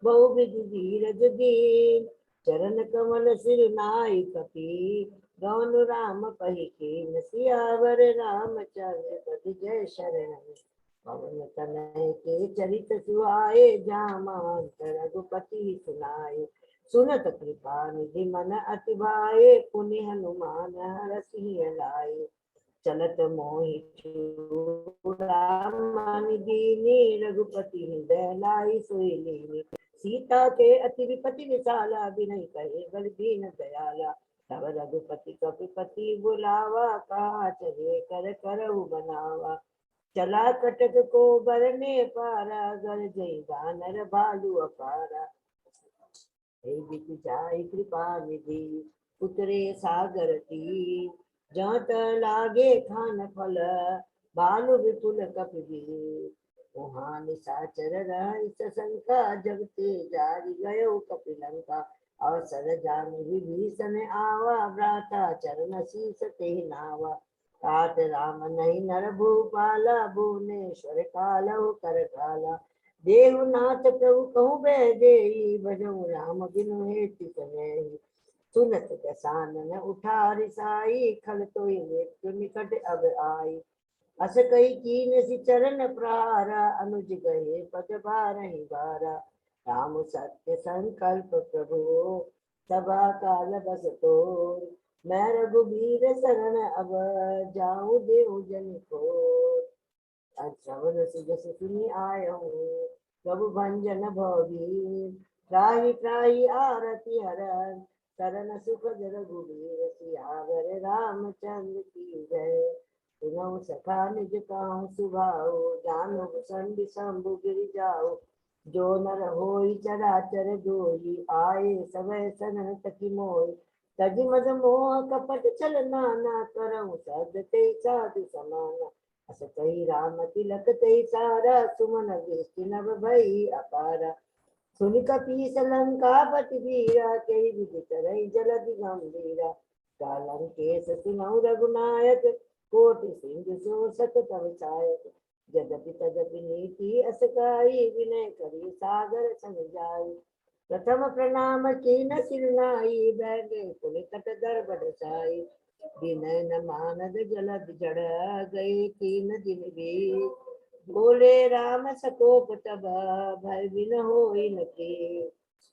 बहुविधि धीरज दीन, चरण कमल सिर नाई कपि। गौन राम पही कीन, सियावर रामचंद्र पद जय शरण। पवन तनय के चरित सुहाए, जामांत रघुपति सुनाए। सुनत कृपा निधि मन अति भाए, पुनि हनुमान हरषि लाए। चलत मोहि चूड़ामणि दीनी, रघुपति हृदय लाई सोई लीनी। सीता के अति विपति विशाला, बिनहि कहे बल दीन दयाला। तब रघुपति कपिपति बुलावा, कहा चले कर करहु बनावा। चला कटक को बरने पारा, गरजई दानर भालू अपारा। हे बिक जाय कृपा निधि, उतरे सागर तीर। जहाँ त लागे खान फल, भालू विपुल कपिवीर। वहाँ निशाचर रहि सशंका, जब ते जारि गयो कपिलंका। अवसर जानु विभीषण आवा, भ्राता चरण शीस तेहि नावा। तात राम नहीं नर भूपाला, भुवनेश्वर कालहु कर काला। देवनाथ प्रभु कहूँ बह देई, भजऊ राम बिनु हेतु कन्हैई। सुनत दसानन उठारि साई, खल तोहि मृत्यु निकट अब आई। अस कही कीन सि चरण प्रहारा, अनुज गए पद बारहि बारा। राम सत्य संकल्प प्रभु, सभा काल बस तोर। मैं रघुबीर शरण अब, जाऊं देहु जन को। श्रवण सुजस सुनि आयहु, प्रभु भंजन भवबीर। त्राहि त्राहि आरती हरन, शरण सुखद रघुबीर। सियावर रामचंद्र की जय, सुनौ सखा निज कहूँ सुभाऊ। जानु संधि शंभु गिर जाऊ, जो नर होई चराचर जोई। आए समय सनन तकी मोय, तज मद मोह कपट छल नाना। करऊँ सद ते साधु समाना, अस कही राम तिलक ते सारा। सुमन दृष्टि नभ भई अपारा, सुनि कपीस लंकापति वीरा। कई विदित रही जलधि गंभीरा, कालंकेश सुनौ रघुनायक। कोटि सिंधु शोषक तव चायक, यद्यपि तदपि नीति अस गाई। विनय करी सागर समझाई, प्रथम प्रणाम कीन सिर नाई। बैगे पुनि तट दर्ब दसाई, विनय न मानद जलधि जड़। गए 3 दिन बीत, बोले राम सकोप तब। भय बिन होई न के,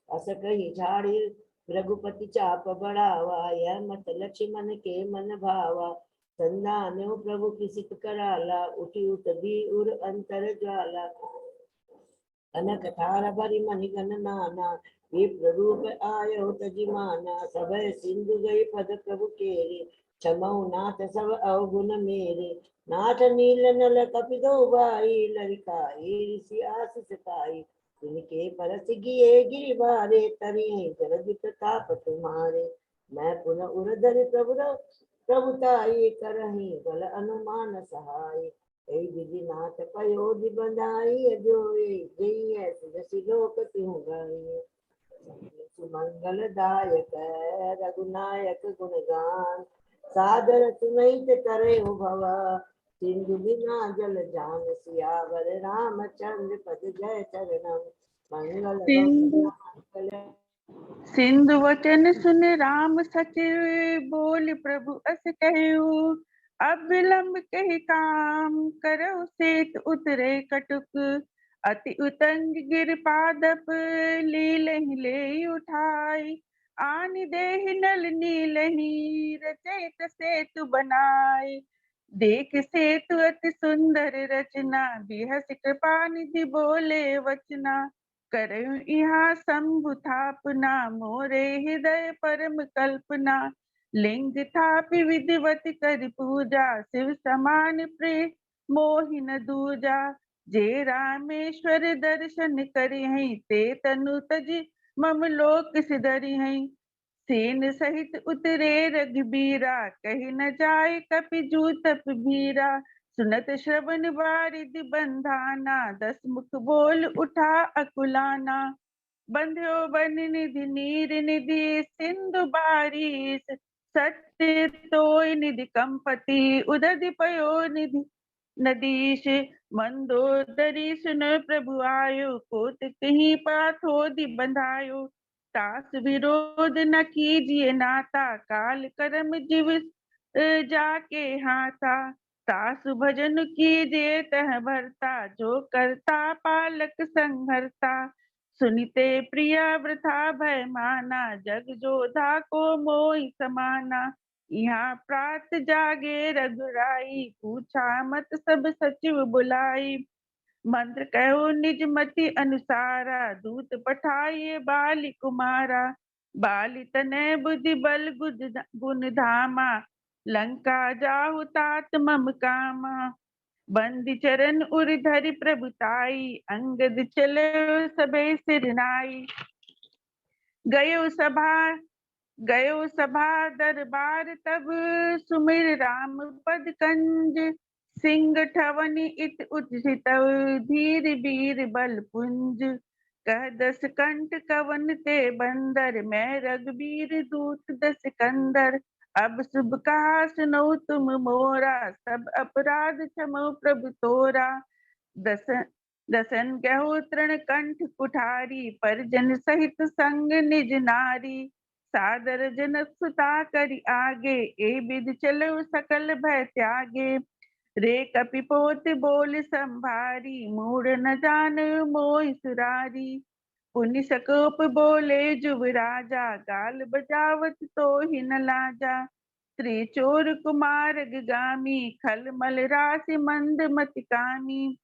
अस कही झाड़ी रघुपति चाप बढ़ावा। यह मत लक्ष्मण के मन भावा, संधान्यो प्रभु किसित कराला। उठी उठ दी उर अंतर ज्वाला, अनक थार भरी मनि गण नाना, विप्र रूप आयो तजिमाना। सब सिंधु गई पद प्रभु केरे, क्षमऊ नाथ सब अवगुण मेरे। नाथ नील नल कपि दो भाई, लरिकाई ऋषि आशीष पाई। तिनके परस गिए गिरि बारे, तरिए जलधि प्रताप तुम्हारे। मैं पुनः उरधरि प्रभुताई, करही बल अनुमान सहाय। ऐ विधि नाथ पयोधि बंधाई, जोए जइयै तुलसी लोक तिहुँ गाई। सुमंगलदायक रघुनायक गुणगान, सादर सुनैत तरय भव। सिंधु बिना जल जान, सियावर रामचंद्र पद जय चरणम। मंगल मंगल सिंधु वचन सुन राम सचिव, बोल प्रभु अस कहू। अब विलंब कहि काम, करहु सेत उतरे कटुक। अति उतंग गिर पादप, लीलहि ले उठाई। आनि देहि नल नीलहि, रचैत सेतु बनाई। देख सेतु अति सुंदर रचना, बिहस कृपा निधि बोले वचना। करहु यहाँ शंभु थापना, मोरे हृदय परम कल्पना। लिंग थापि विधिवत कर पूजा, शिव समान प्रिय मोहि न दूजा। जे रामेश्वर दर्शन करिहै, ते तनु तजि मम लोक सिधरिहै। सेन सहित उतरे रघुबीरा, कहि न जाय कपि जूतप भीरा। सुनत श्रवण बारिधि बंधाना, दस मुख बोल उठा अकुलाना। बंध्यो बन निधि नीर निधि, सिंधु बारिश सत्य तोय निधि कंपति। उदधि पयो निधि नदीश, मंदोदरी सुन प्रभु आयो। कोतहि पाथोधि बंधायो, तास विरोध न कीजिए नाता। काल कर्म जीव जाके हाथा, तासु भजन कीजिए तह भरता। जो करता पालक संहरता, सुनिते प्रिया वृथा भय माना। जग जोधा को मोहि समाना, यहाँ प्रात जागे रघुराई। पूछा मत सब सचिव बुलाई, मंत्र कहो निज मति अनुसारा। दूत पठाइए बाली कुमारा, बाली तनय बुद्धि बल गुण धामा। लंका जाहु तात मम कामा। बंदी चरण उर धरि प्रभुताई, अंगद चले सबे सिर नाई। गयो सभा दरबार तब, सुमिर राम पद कंज। सिंह ठवनि इत उचितव, धीर वीर बल पुंज। कह दस कंठ कवन ते बंदर, मैं रघुबीर दूत दस कंदर। अब शुभ कहा सुनो तुम मोरा, सब अपराध क्षमो प्रभु तोरा। दसन गहो तृण कंठ कुठारी, परिजन सहित संग निज नारी। सादर जनक सुता करि आगे, ए विधि चलो सकल भय त्यागे। रे कपिपोत बोल संभारी, मूढ़ न जान मोहि सुरारी। पुनि सकोप बोले जुबराजा, गाल बजावत तोहि न लाजा। त्रिचोर कुमार गामी, खल मल राशि मंद मति कामी।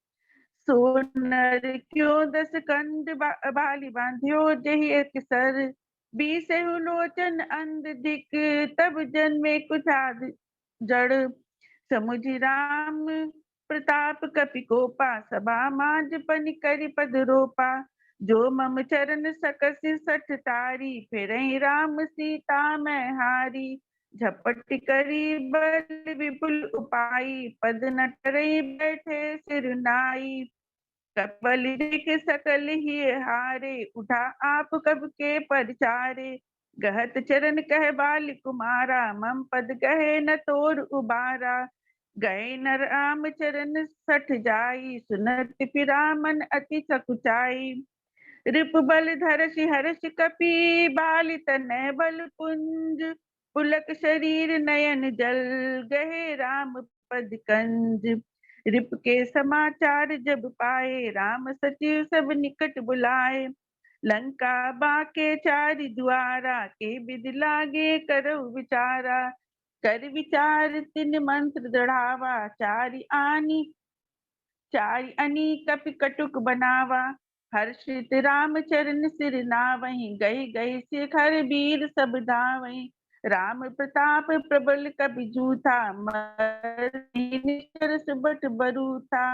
सोनर क्यों दस कंद बाली बांध्यो, जहि एक सर। बीसहु लोचन अंध दिक, तब जन्मे कुठार जड़। समुझ राम प्रताप कपि कोपा, सभा मांज पनि करि पद रोपा। जो मम चरण सकसि सठ तारी, फिरहि राम सीता मैं हारी। झपट करी बल विपुल उपाई, पद न टरई बैठे सिर नाई। कपल देख सकल ही हारे, उठा आप कब के परचारे। गहत चरण कह बाल कुमारा, मम पद कहे न तोर उबारा। गए न राम चरण सठ जाई, सुनत फिरामन अति सकुचाई। रिप बल धरसि हर्ष कपि, बाली तनय बल पुंज। पुलक शरीर नयन जल, गहे राम पद कंज। रिप के समाचार जब पाए, राम सचिव सब निकट बुलाए। लंका बाके चारि द्वारा, के विधि लागे करहु विचारा। कर विचार तिन मंत्र दढ़ावा, चारि अनी कपि कटुक बनावा। हर्षित राम चरण सिर नावहीं, गई गई शिखर वीर सब धावहीं। राम प्रताप प्रबल कपि जूथा, निश्चर सुबट बरूथा।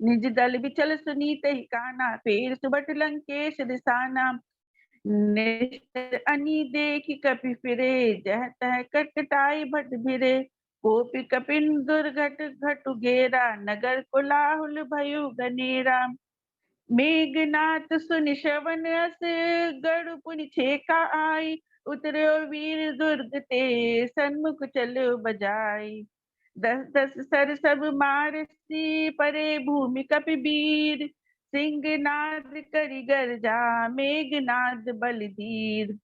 निज दल विचल सुनीत ही काना, फेर सुबट लंकेश दिसाना। निश्चर अनी देखि कपि फिरे, जह तह कटकटाई भट भिरे। कोपि कपिन दुर्घट घटु घेरा, नगर कोलाहुल भयो गनेरा। मेघनाथ सुनि श्रवण अस, गरुड़ पुनि छेका आई। उतरो वीर दुर्ग ते, सन्मुख चलो बजाई। दस दस सर सब मारसी, परे भूमि कपि वीर। सिंहनाद करि गर्जा, मेघनाद बलधीर।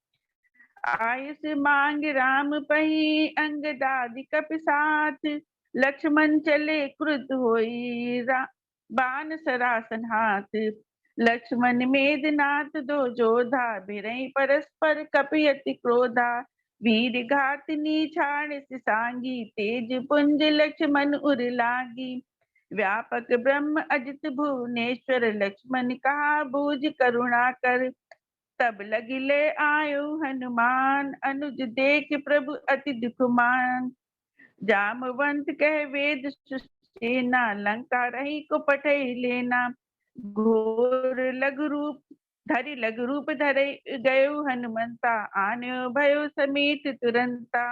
आयुष मांग राम पही, अंगदादि कपि साथ। लक्ष्मण चले क्रुद्ध होई, बाण सरासन हाथ। लक्ष्मण मेघनाथ दो जोधा, भिरई परस्पर कपि अति क्रोधा। वीर घातनी छाड़ सांगी, तेज पुंज लक्ष्मण उर लागी। व्यापक ब्रह्म अजित भुवनेश्वर, लक्ष्मण कहा बूझ करुणा कर। तब लगिले आयु हनुमान, अनुज देख प्रभु अति दुख मान। जामवंत कह वेद सुसेना, लंका रही को पठई लेना। घोर लघु रूप धरि लघु रूप धरे गयो हनुमंता, आन्यो भयो समीत तुरंता।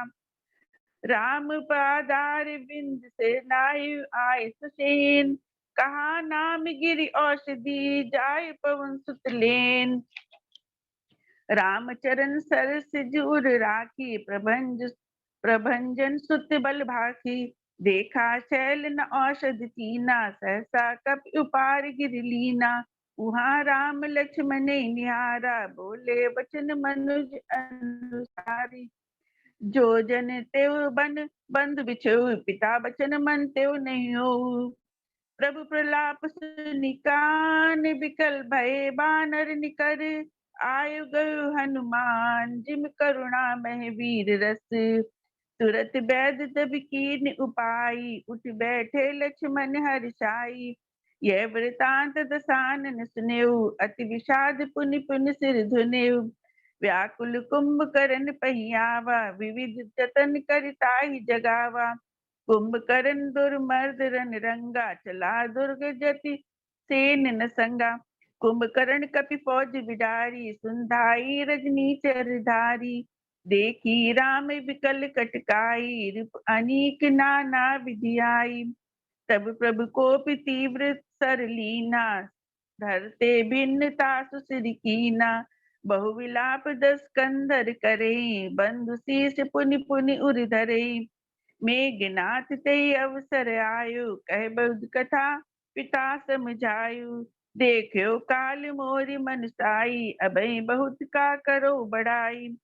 राम पादार बिंद से नायु आय सुसेन, कहा नाम गिरि औषधि, जाय पवन सुत लेन। रामचरण सरस जुर राखी, प्रभंजन सुत बल भाखी। देखा शैल न औषध कीना, सहसा कपि उपार गिर लीना। वहाँ राम लक्ष्मण निहारा, बोले वचन मनुज अनुसारी। जो जन तेव बन बंधु बिछो, पिता बचन मन तेव नहीं हो। प्रभु प्रलाप सुनि कान, बिकल भय बानर निकर। आयु गयो हनुमान, जिम करुणा मह वीर रस। तुरत बैद तब कीन उपाई, उठ बैठे लक्ष्मण हर्षाई। यह वृतांत दसानन सुनेऊ, अति विषाद पुनि पुनि सिर धुनेऊ। व्याकुल कुंभकर्ण पहियावा, विविध जतन करिताहि जगावा। कुंभकर्ण दुर्मर्द रन रंगा, चला दुर्ग जति सेन न संगा। कुंभकर्ण कपि फौज बिडारी, सुनधाई रजनी चरधारी। देखी राम विकल कटकाई, रूप अनीक नाना विधियाई। तब प्रभु कोपि तीव्र सर लीना, धरते भिन्नता सुसिर कीना। बहु विलाप दस कंधर करे, बंधु शीस पुनि पुनि उर धरे। मेघनाथ ते अवसर आयु, कह बहुत कथा पिता समझायु। देखो काल मोरि मनसाई, अभय बहुत का करो बड़ाई।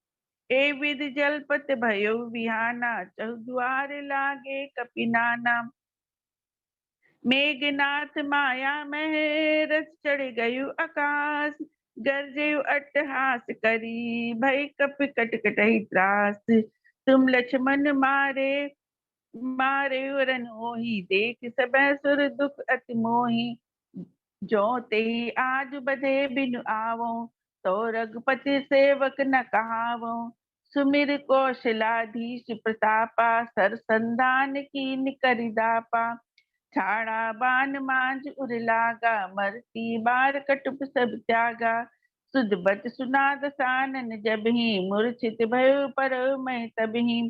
ए विध जलपत भयो विहाना, चहुद्वार लागे कपि नाना। मेघनाथ माया मह, रथ चढ़ गयो आकाश। गरजयो अट्टहास करी, भय कपि कटकटहि त्रास। तुम लक्ष्मण मारे रन होही, देख सबह सुर दुख अति मोही। जो ते आज बधे बिनु आवो, तो रघुपति सेवक न कहावो। सुमिर कौशलाधीश प्रतापा, सरसंधान कीन करिदापा। छाड़ा बान मांझ उर लागा, मरती बार कटुप सब त्यागा। सुध बच सुना दसानन जबहि, मूर्छित भयो परौ मैं तबहि।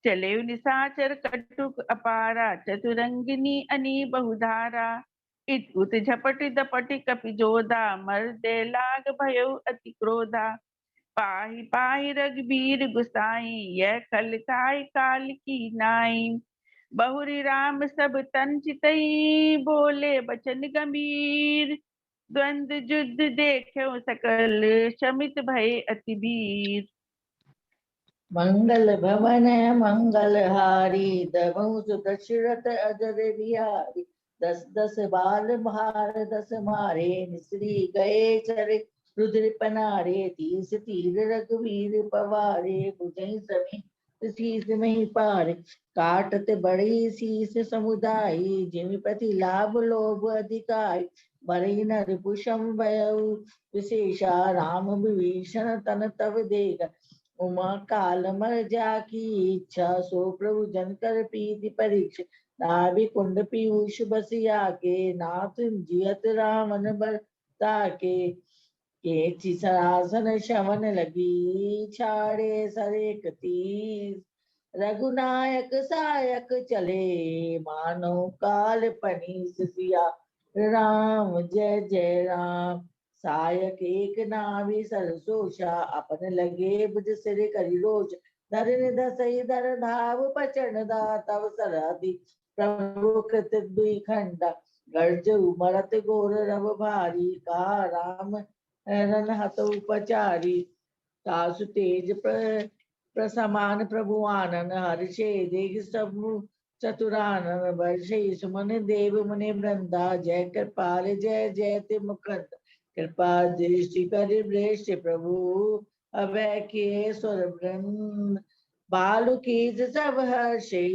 चले निशाचर कटुक अपारा, चतुरंगिनी अनी बहुधारा। इत उत झपट दपट कपि जोधा, मर्दे लाग भयो अति क्रोधा। पाहि पाहि रघुबीर गुसाई, यह खल खाई काल की नाई। बहुरी राम सब तन चितई, बोले बचन गंभीर। द्वंद युद्ध देख्यो सकल, शमित भय अति वीर। मंगल भवन मंगल हारी, दमऊ दशरथ अजर बिहारी। दस दस बाल भार दस मारे, निसरी गए चरे रुद्र पनारे। तीस तीर रघुवीर पवारे, भुजई समेत शीस मही पारे। काटत बड़ी शीस समुदायी, जिमि पति लाभ लोभ अधिकाई। बरही न रिपुषम भयउ विशेषा राम विभीषण तन तव देख उमा काल मर जाकी इच्छा सो प्रभु जन कर प्रीति परीक्ष नाभि कुंड पीयूष बसिया के नाथ जियत रावण बर ताके केची सरासन शवन लगी छाड़े सरेक तीर रघुनायक सायक चले मानो काल पनीस सिया राम जय जय राम सायक एक नाभि सरसोषा अपन लगे बुझ सिर करी रोष धर निधसई धर धाव पचन दा तव सरहदी प्रभु कृत दुई खंडा गर्ज उमरत घोर रव भारी का राम रन हत उपचारी तासु तेज प्रसमान प्रभु आनन हर्षे देख सब चतुरानन वर्षे सुमन देव मुनि वृंदा जय कृपाल जय जयति मुकुंद कृपा दृष्टि कर दृष्टि प्रभु अभय के स्वर वृंद बालु की सब हर्षे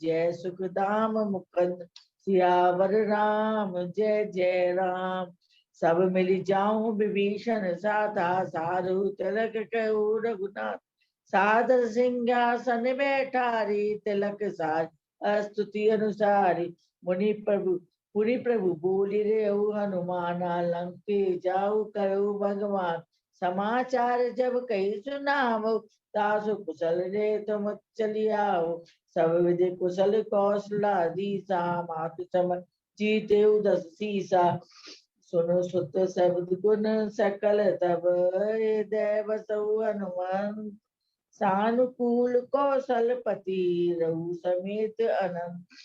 जय सुखदाम मुकुंद सियावर राम जय जय राम सब मिल जाऊं विभीषण साथा साधु तिलक कहू रघुनाथ सादर सिंहासन बैठारी तिलक सार स्तुति अनुसारी मुनि प्रभु बोली रे हनुमाना लंके जाऊ करो भगवान समाचार जब कही सुनाओ तासु कुशल रे तुम चलियाओ सब विधि कुशल कौशला दीसा मातु सम जीते दस सीसा सुनो सुत शब्द गुण सकल तब देव सौ हनुमान सानुकूल कौशलपति रहु समेत अनंत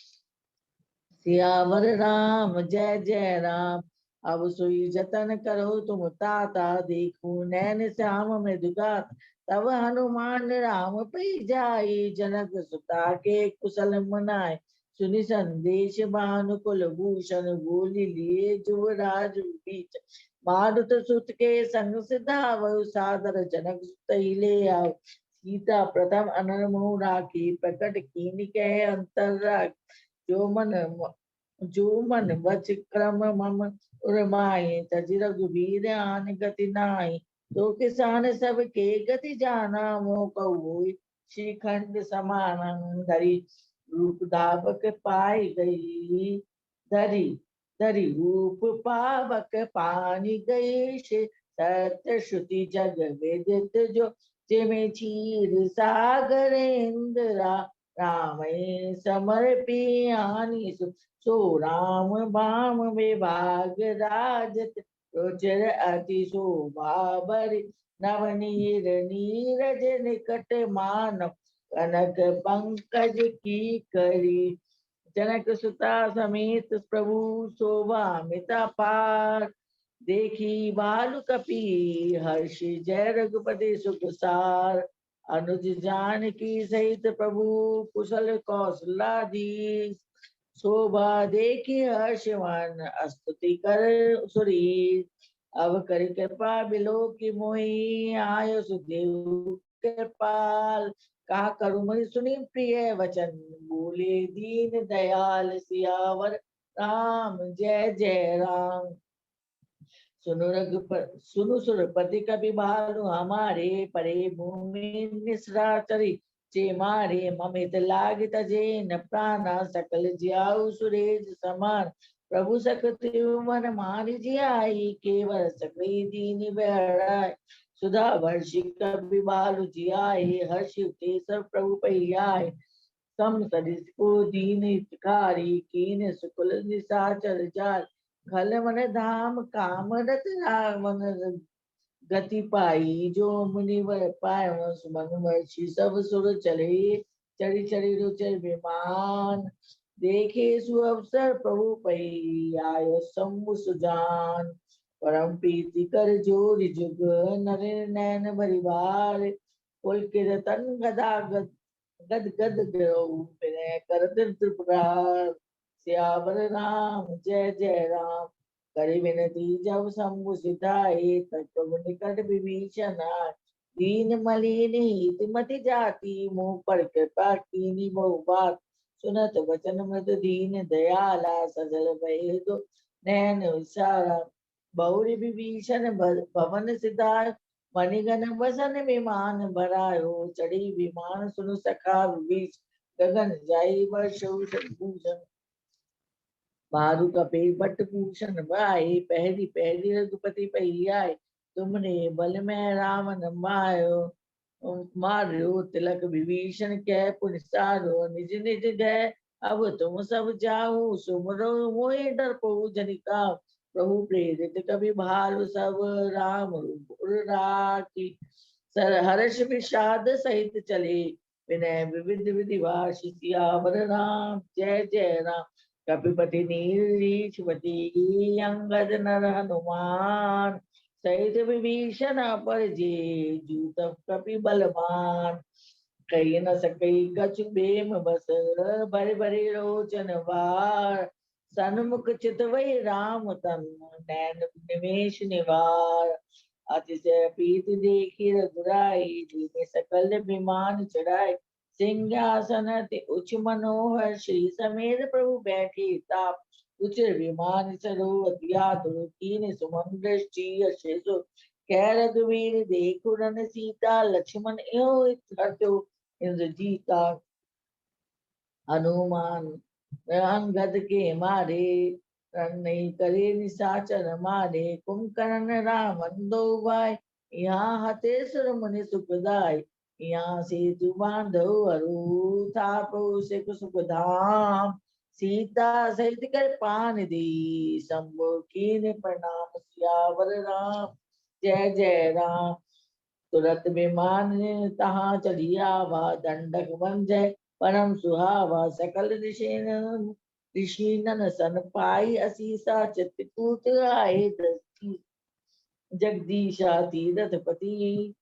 सियावर राम जय जय राम अब सोई जतन करो तुम ताता देखो नैन श्याम मृदुगात तब हनुमान राम पै जाई जनक सुता के कुशल मनाए सुनि संदेश भानुकुल भूषण बोली लिए जुवराज बीच मारुत सुत के संग सिधावु सादर जनक सुत ही ले आओ सीता प्रथम अनर मोह राखी प्रकट कीन कह अंतर राख जो मन वच क्रम मम उर्माए तज रघुबीर आन गति नाहि तो किसान सब के गति जाना मोह कहु श्रीखंड समान धरी रूप धावक पाई गई धरी धरी रूप पावक पानी गई सत्य श्रुति जग विदित जो जिमे क्षीर सागर इंद्रा रामे समर्पी आनी सो राम बाम विभाग राजत रुचिर अति शोभा बरि नवनीर नीरज निकट मानव कनक पंकज की करी जनक सुता समेत प्रभु शोभा मिता पार देखी बालु कपि हर्षि जय रघुपति सुख सार अनुज जानकी सहित प्रभु कुशल कौशलाधीश शोभा देखी हर्षवान स्तुति कर सुरी अब कर कृपा बिलो की मोही आयो सुदेव कृपाल कहा करुँ मनि सुनी प्रिय वचन बोले दीन दयाल सियावर राम जय जय राम सुनु सुरपति कवि भालु हमारे परे भूमि निस्राचरी चे मारे ममित लागित जेन प्राणा सकल जियाउ सुरेज समान प्रभु सकति मन मारि जियाई केवल सकई दीन बहराय सुधा वर्षि कवि भालु जियाए हर्षि केसर प्रभु पहियाय सम सरिस को दीन हितकारी कीन सुकुल निसाचर जाय खल मन धाम काम रत रावण गति पाई जो मुनिवर पाय सुमन वर्षि सब सुर चले चढ़ी चढ़ी रुचर विमान देखे सुअवसर प्रभु पई आयो शंभु सुजान परम प्रीति कर जोरि जुग नर नैन बरिवार पुलकित गदा गद गद गौ विनय कर त्रिपुरार सियावर राम जय जय राम करि विनती जब शंभु सिधाए तब प्रभु निकट विभीषण आए दीन मलिन हित मति जाति मुँह पर कृपा कीनी बहु बात सुनत वचन मृद दीन दयाला सजल भय दो नैन विसारा बहुरी विभीषण भवन सिधार मणिगण वसन विमान भरायो चढ़ी विमान सुनु सखा विभीष गगन जाई भूषण मारु कपे बट भूषण भाई पहरी पहरी रघुपति पही आए तुमने बल में रावण मार्यो तिलक विभीषण कह पुन सारो निज निज गए अब तुम सब जाओ सुमरो मोहि डरपो जनिका प्रभु प्रेरित कवि भालु सब राम राखी सर हर्ष विषाद सहित चले विनय विविध विधिवार सियावर राम जय जय राम कपिपति नीरीक्षपति अंगद नर हनुमान सहित विभीषण पर जे जूत कपि बलवान कही न सकई कछु बेम बस भरे भरे रोचन वार सन्मुख चितवई राम तन नैन निमेष निवार अतिशय प्रीत देखी रघुराई जिने सकल विमान चढ़ाई सिंहासन अति उच्च मनोहर श्री समेत प्रभु बैठे ताप उच्च विमान सरोवतिया कीन सुमन दृष्टि अशेषो कह रघुवीर देखो रन सीता लक्ष्मण एवं हर्षो इंद्रजीता हनुमान अंगद के मारे रन नहीं करे निशाचर मारे कुंभकर्ण रावण दो भाई यहाँ हते सुर मुनि सुखदाय यहाँ से तू बांधो अरु थापो से सुख धाम सीता सहित कर पान दी शंभु कीन प्रणाम सियावर राम जय जय राम तुरत विमान तहाँ चलिया वा दंडक बन जय परम सुहावा सकल ऋषिनन सन पाई असीसा चित्रकूट आए दृष्टि जगदीशा तीरथ पति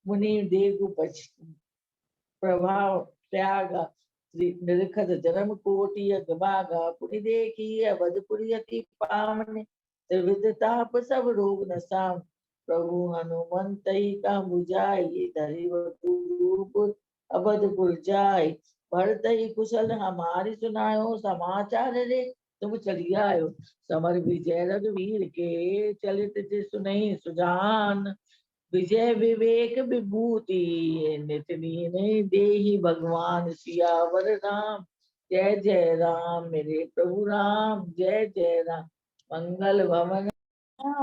मुनि देव प्रभाव त्यागा निरखत जन्म कोटि अगभागा पुनि देखी अवधपुरी अति पावन त्रिविध ताप सब रोग न साम प्रभु हनुमंत का बुझाई धरि रूप अवधपुर जाय भरत ही कुशल हमारी सुनायो समाचार रे तुम चलिए आयो समर विजय रघुवीर के चलित सुनहि सुजान विजय विवेक विभूति नितनी ने देहि भगवान सियावर राम जय जय राम मेरे प्रभु राम जय जय राम मंगल भवन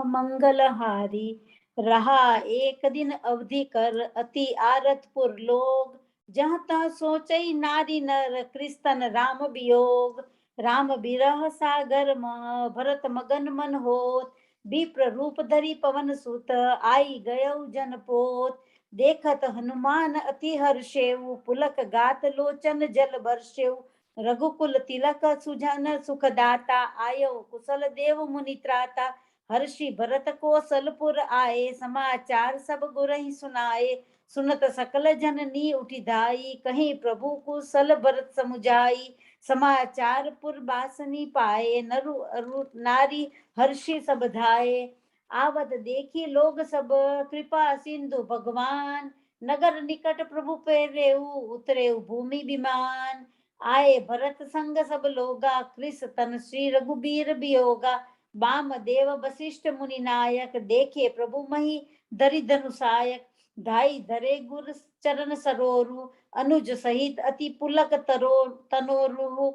मंगलहारी रहा एक दिन अवधि कर अति आरतपुर लोग जहाँ तहाँ सोचई नारी नर कृष्ण राम वियोग राम बिरह सागर म भरत मगन मन होत विप्र रूप धरी पवन सुत आई गयौ जनपोत देखत हनुमान अति हर्षेउ पुलक गात लोचन जल बरसेउ रघुकुल तिलक सुजन सुखदाता आयो कुशल देव मुनि त्राता हर्षि भरत कौशलपुर आए समाचार सब गुरहि सुनाए सुनत सकल जननी उठी धाई कहीं प्रभु कुशल भरत समुझाई समाचार पुर बासनी पाए नरु अरु नारी हर्षि सब धाये आवत देखी लोग सब कृपा सिंधु भगवान नगर निकट प्रभु पेरेऊ उतरे भूमि विमान आए भरत संग सब लोगा कृष तन श्री रघुबीर बियोगा वाम देव वशिष्ठ मुनि नायक देखे प्रभु मही धरि धनुषायक धाई धरे गुर चरण सरोरु अनुज सहित अति पुलक तनोरु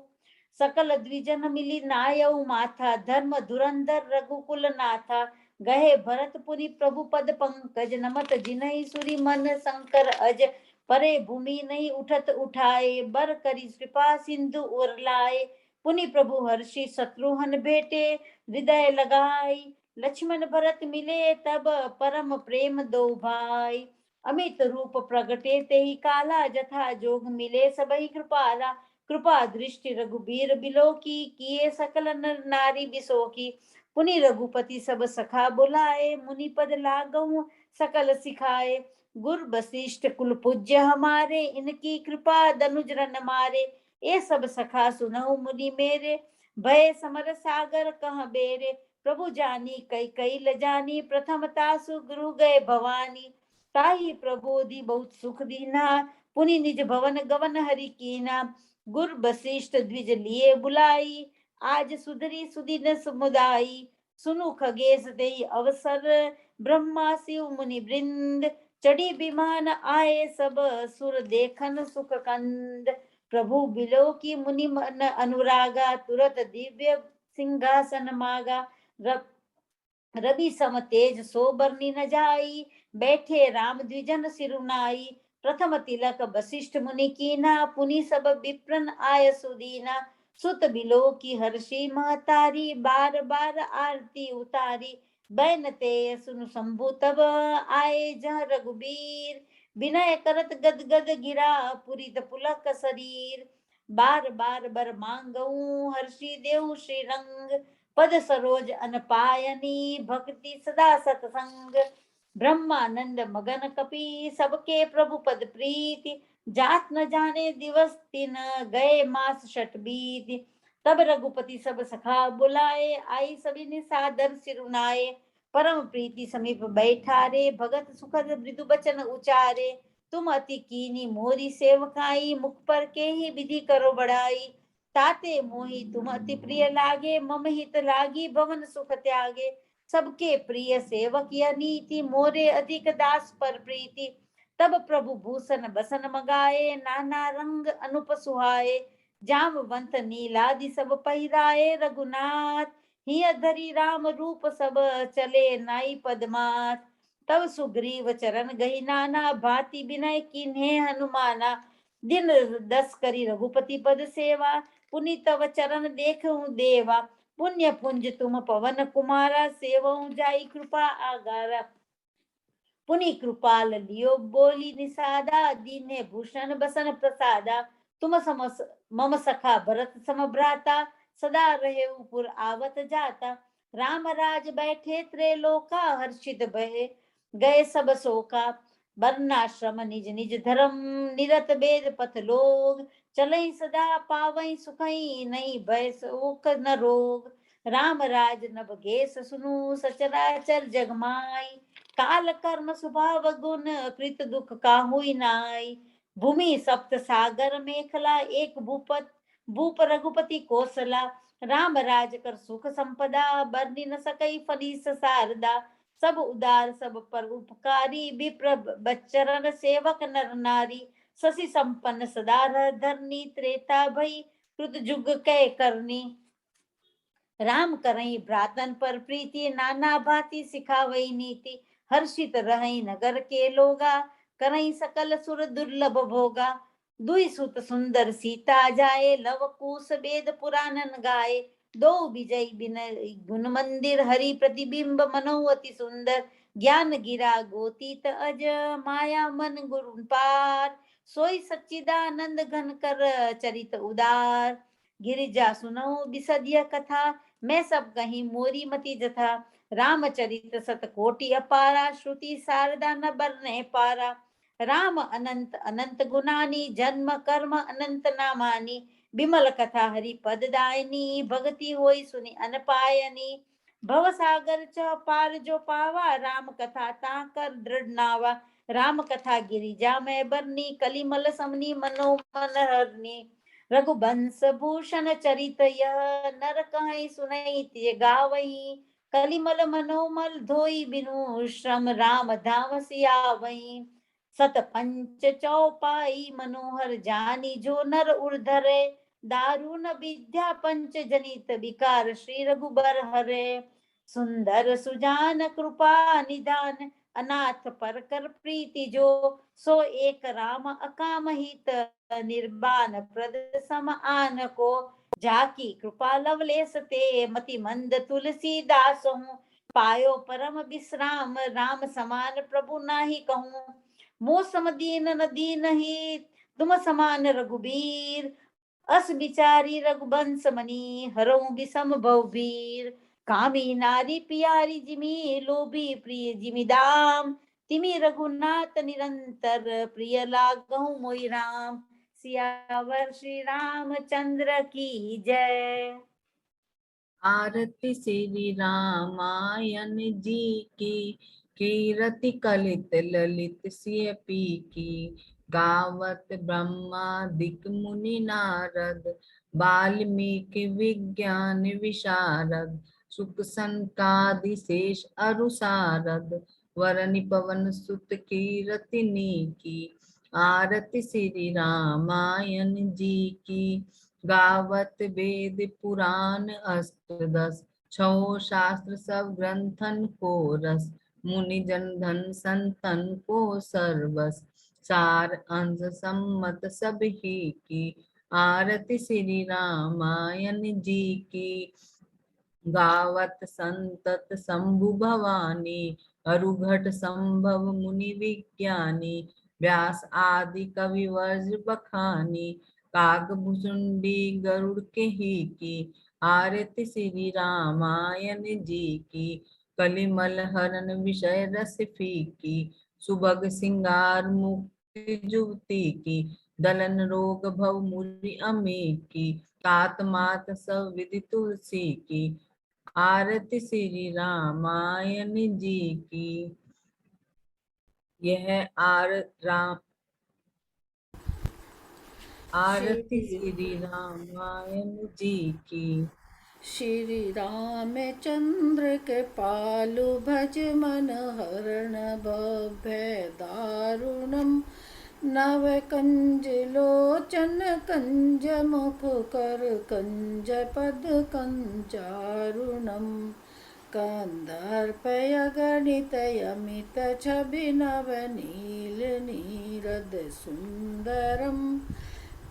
सकल द्विजन मिली नायऊ माथा धर्म धुरंधर रघुकुल नाथा गहे भरतपुरी प्रभु पद पंकज नमत जिनहि सुरी मन शंकर अज परे भूमि नहीं उठत उठाए बर करी कृपा सिंधु उर लाए पुनि प्रभु हर्षि शत्रुहन भेटे हृदय लगाई लक्ष्मण भरत मिले तब परम प्रेम दो भाई अमित रूप प्रगटे ते ही काला जथा जोग मिले सबही कृपाला कृपा दृष्टि रघुबीर बिलो की किए सकल नर नारी बिसो की पुनि रघुपति सब सखा बुलाए मुनि पद लागऊ सकल सिखाए गुर वशिष्ठ कुल पूज्य हमारे इनकी कृपा दनुज रन मारे ये सब सखा सुनहु मुनि मेरे भय समर सागर कह बेरे प्रभु जानी कई कई ल जानी प्रथम तासु गुरु गए भवानी ताही प्रबोधि बहुत सुख दीना पुनि निज भवन गवन हरि कीना गुर वशिष्ठ द्विज लिए बुलाई आज सुधरी सुदिन समुदायी, सुनु खगेश देई अवसर, ब्रह्मा शिव मुनि वृंद, चढ़ी विमान आए सब, सुर देखन सुख कंद। प्रभु बिलो की मुनि मन अनुरागा, तुरत दिव्य सिंहासन मागा। रवि सम तेज सो बरनी न जाई, बैठे राम द्विजन सिरुनाई। प्रथम तिलक वशिष्ठ मुनि कीना, पुनि सब विप्रन आय सुदीना। सुत बिलो की हर्षि महतारी, बार बार आरती उतारी। बैन ते सुनु शंभु तब, आए जह रघुबीर। विनय करत गद गद गिरा, पुरित पुलक शरीर। बार बार बर मांगऊ, हर्षि देहु श्री रंग। पद सरोज अनपायनी, भक्ति सदा सतसंग। ब्रह्मानंद मगन कपि, सबके प्रभु पद प्रीति। जात न जाने दिवस दिन, गए मास शत बीत। तब रघुपति सब सखा बुलाए, आई सभी ने सादर सिरुनाए। परम प्रीति समीप बैठा रे, भगत सुखद मृदु बचन उचारे। तुम अति कीनी मोरी सेवकाई, मुख पर के ही विधि करो बढ़ाई। ताते मोहि तुम अति प्रिय लागे, मम हित लागी भवन सुख त्यागे। सबके प्रिय सेवक या नीति, मोरे अधिक दास पर प्रीति। तब प्रभु भूषण बसन मगाए, नाना रंग अनुप सुहाए। जामवंत नीलादि सब पहिराए, रघुनाथ हिय धरि राम रूप सब, चले नाई पदमात। तब सुग्रीव चरण गही नाना, भांति विनय कीन्हे हनुमाना। दिन 10 करी रघुपति पद सेवा, पुनि तव चरण देखहु देवा। पुण्य पुंज तुम पवन कुमारा, सेवहु जाई कृपा आगारा। पुनि कृपाल लियो बोली निषादा, दीन्हे भूषण बसन प्रसादा। तुम समस मम सखा भरत सम भ्राता, सदा रहे पुर आवत जाता। राम राज बैठे त्रैलोका, हर्षित भये गए सब शोका। वर्णाश्रम निज निज धर्म, निरत वेद पथ लोग। चलई सदा पावई सुखई, नहीं भय शोक न रोग। राम राज नभ गेस सुनु, सचराचर जग माई। काल कर्म स्वभाव गुण, कृत दुख काहुई नाई। भूमि सप्त सागर मेखला, एक भूप रघुपति कोसला। राम राज कर सुख संपदा, बरनी न सकई फनीस शारदा। सब उदार सब पर उपकारी, विप्र बच्चरण सेवक नर नारी। शशि संपन्न सदा धरनी, त्रेता भई कृत जुग कै करनी। राम करई भ्रातन पर प्रीति, नाना भांति सिखावई नीति। हर्षित रहई नगर के लोगा, करई सकल सुर दुर्लभ भोगा। दुई सुत सुंदर सीता जाए, लव कुश वेद पुराणन गाए। दो विजय बिनय गुण मंदिर, हरि प्रतिबिंब मनो अति सुंदर। ज्ञान गिरा गोतीत अज, माया मन गुरु पार। सोई सच्चिदानंद घन कर, चरित उदार। गिरिजा सुनो बिसदिय कथा, मैं सब कहीं मोरी मति जथा। रामचरित सतकोटि अपारा, श्रुति शारदा न बरने पारा। राम अनंत अनंत गुनानी, जन्म कर्म अनंत नामानी। बिमल कथा हरि पद दायनी, भगति होई सुनि अनपायनी। भव सागर च पार जो पावा, राम कथा ताकर दृढ़ नावा। राम कथा गिरिजा में बरनी, कलिमल समनी मनो मन हरनी। रघुवंश भूषण चरित यह, नर कहीं सुनई ते गावई। कलिमल मनोमल धोई बिनु, श्रम राम धाम सियावई। सत पंच चौपाई मनोहर जानी, जो नर उर्धरे। दारुण विद्या पंच जनित, विकार श्री रघुबर हरे। सुंदर सुजान कृपा निधान, अनाथ पर कर प्रीति जो। सो एक राम अकाम हित, निर्बान प्रद सम आन को। जाकी कृपा लवलेस ते, मति मंद तुलसीदास हूँ। पायो परम विश्राम, राम समान प्रभु नाही कहूँ। मो सम दीन न दीन ही, तुम समान रघुबीर। अस बिचारी रघुवंश मनी, हरऊ विषम भवबीर। कामी नारी प्यारी जिमी, लोभी प्रिय जिमी दाम। तिमी रघुनाथ निरंतर, प्रिय लागहु मोहि राम। सियावर श्री रामचंद्र की जय। आरती श्री रामायण जी की, कीरति कलित ललित सिय पी की। गावत ब्रह्मादिक मुनि नारद, वाल्मीकि विज्ञान विशारद सुख संकादि शेष अरुसारद वरनि पवन सुत कीरतिनी की आरती श्री रामायण जी की गावत वेद पुराण अष्टदश छो शास्त्र सब ग्रंथन को रस मुनि जन धन संतन को सर्वस सार अंश सम्मत सब ही की आरती श्री रामायण जी की गावत संतत शंभु भवानी अरुघट संभव मुनि विज्ञानी व्यास आदि कवि वर्ज बखानी काग भुसुंडी गरुड़ के ही की आरती श्री रामायण जी की कलिमल हरण विषय रस फीकी सुभग सिंगार मुक्ति जुवती की दलन रोग भव मुरि अमी की तात मात सब विधि तुलसी की आरती श्री रामायण जी की। यह आरती श्री रामायण जी की। श्री रामचंद्र के पालु भज मन हरण भव्य दारुणम नव कंज लोचन कंज मुख कर कंज पद कंचारुणम कंदर्पयगणित यमित छवि नव नील नीरद सुंदरम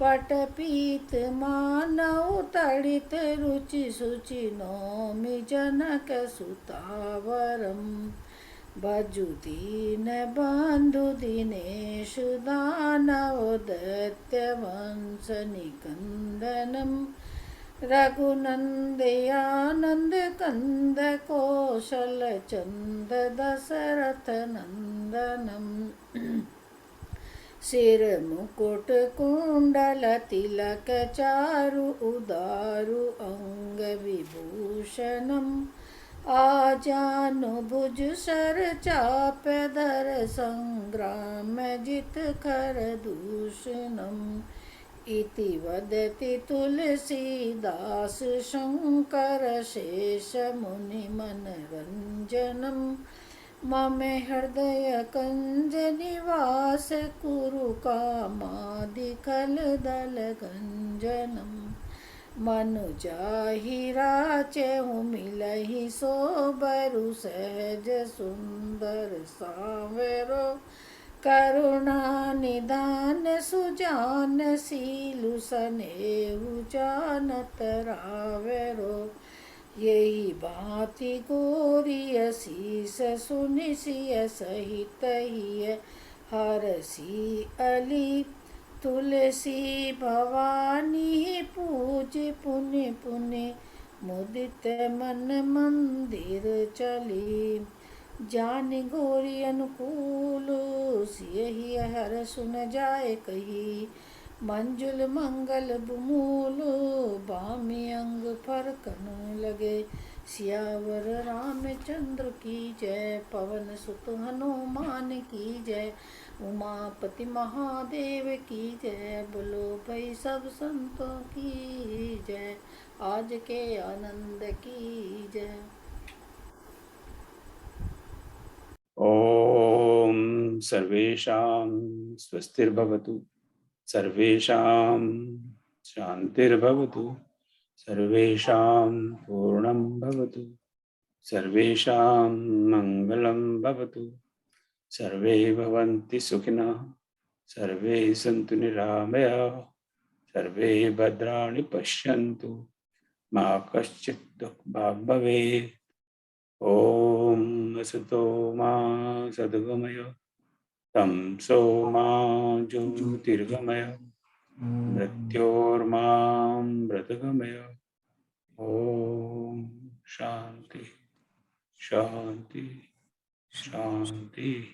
पटपीत मानव तड़ित रुचि सुचि नौमि जनक सुतावरम भजु दीन बंधु दिनेश दानव दैत्य वंश निकंदनम रघुनंदयानंद कंद कौशल चंद दशरथ नंदनम सिर मुकुट कुंडल तिलक चारु उदारु अंग विभूषणम आजानु भुज सर चाप धर संग्राम जित खर दूषणम इति वदति तुलसीदास शंकर शेष मुनि मनरंजनम मम हृदय कंज निवास कुरु कामादिकल दल गंजनम मनुजाहि राचहु मिलहि सोबरु सहज सुंदर सावरो करुणा निदान सुजान सीलु सनेहु जानत रावरो यही भांति गोरिय शीस सुनिसिय सहित हिय हरसी अली तुलसी भवानी पूज पुनि पुनि मुदित मन मंदिर चली जान गोरी अनुकूल सियहि हर सुन जाए कही मंजुल मंगल बुमूल बामी अंग फरकन लगे सियावर रामचंद्र की जय पवन सुत हनुमान की जय उमापति महादेव की जय बोलो भाई सब संतों की जय आज के आनंद की जय। ओम सर्वेषां स्वस्तिर्भवतु सर्वेषां शान्तिर्भवतु सर्वेषां पूर्णं भवतु सर्वेषां मङ्गलं भवतु सर्वे भवन्ति सुखिनः सर्वे सन्तु निरामयाः सर्वे भद्राणि पश्यन्तु मा कश्चित् दुःखभाग् भवेत्। ॐ असतो मा सद्गमय तमसो मा ज्योतिर्गमय मृत्योर्मामृतगमय। ॐ शान्ति शान्ति शान्तिः।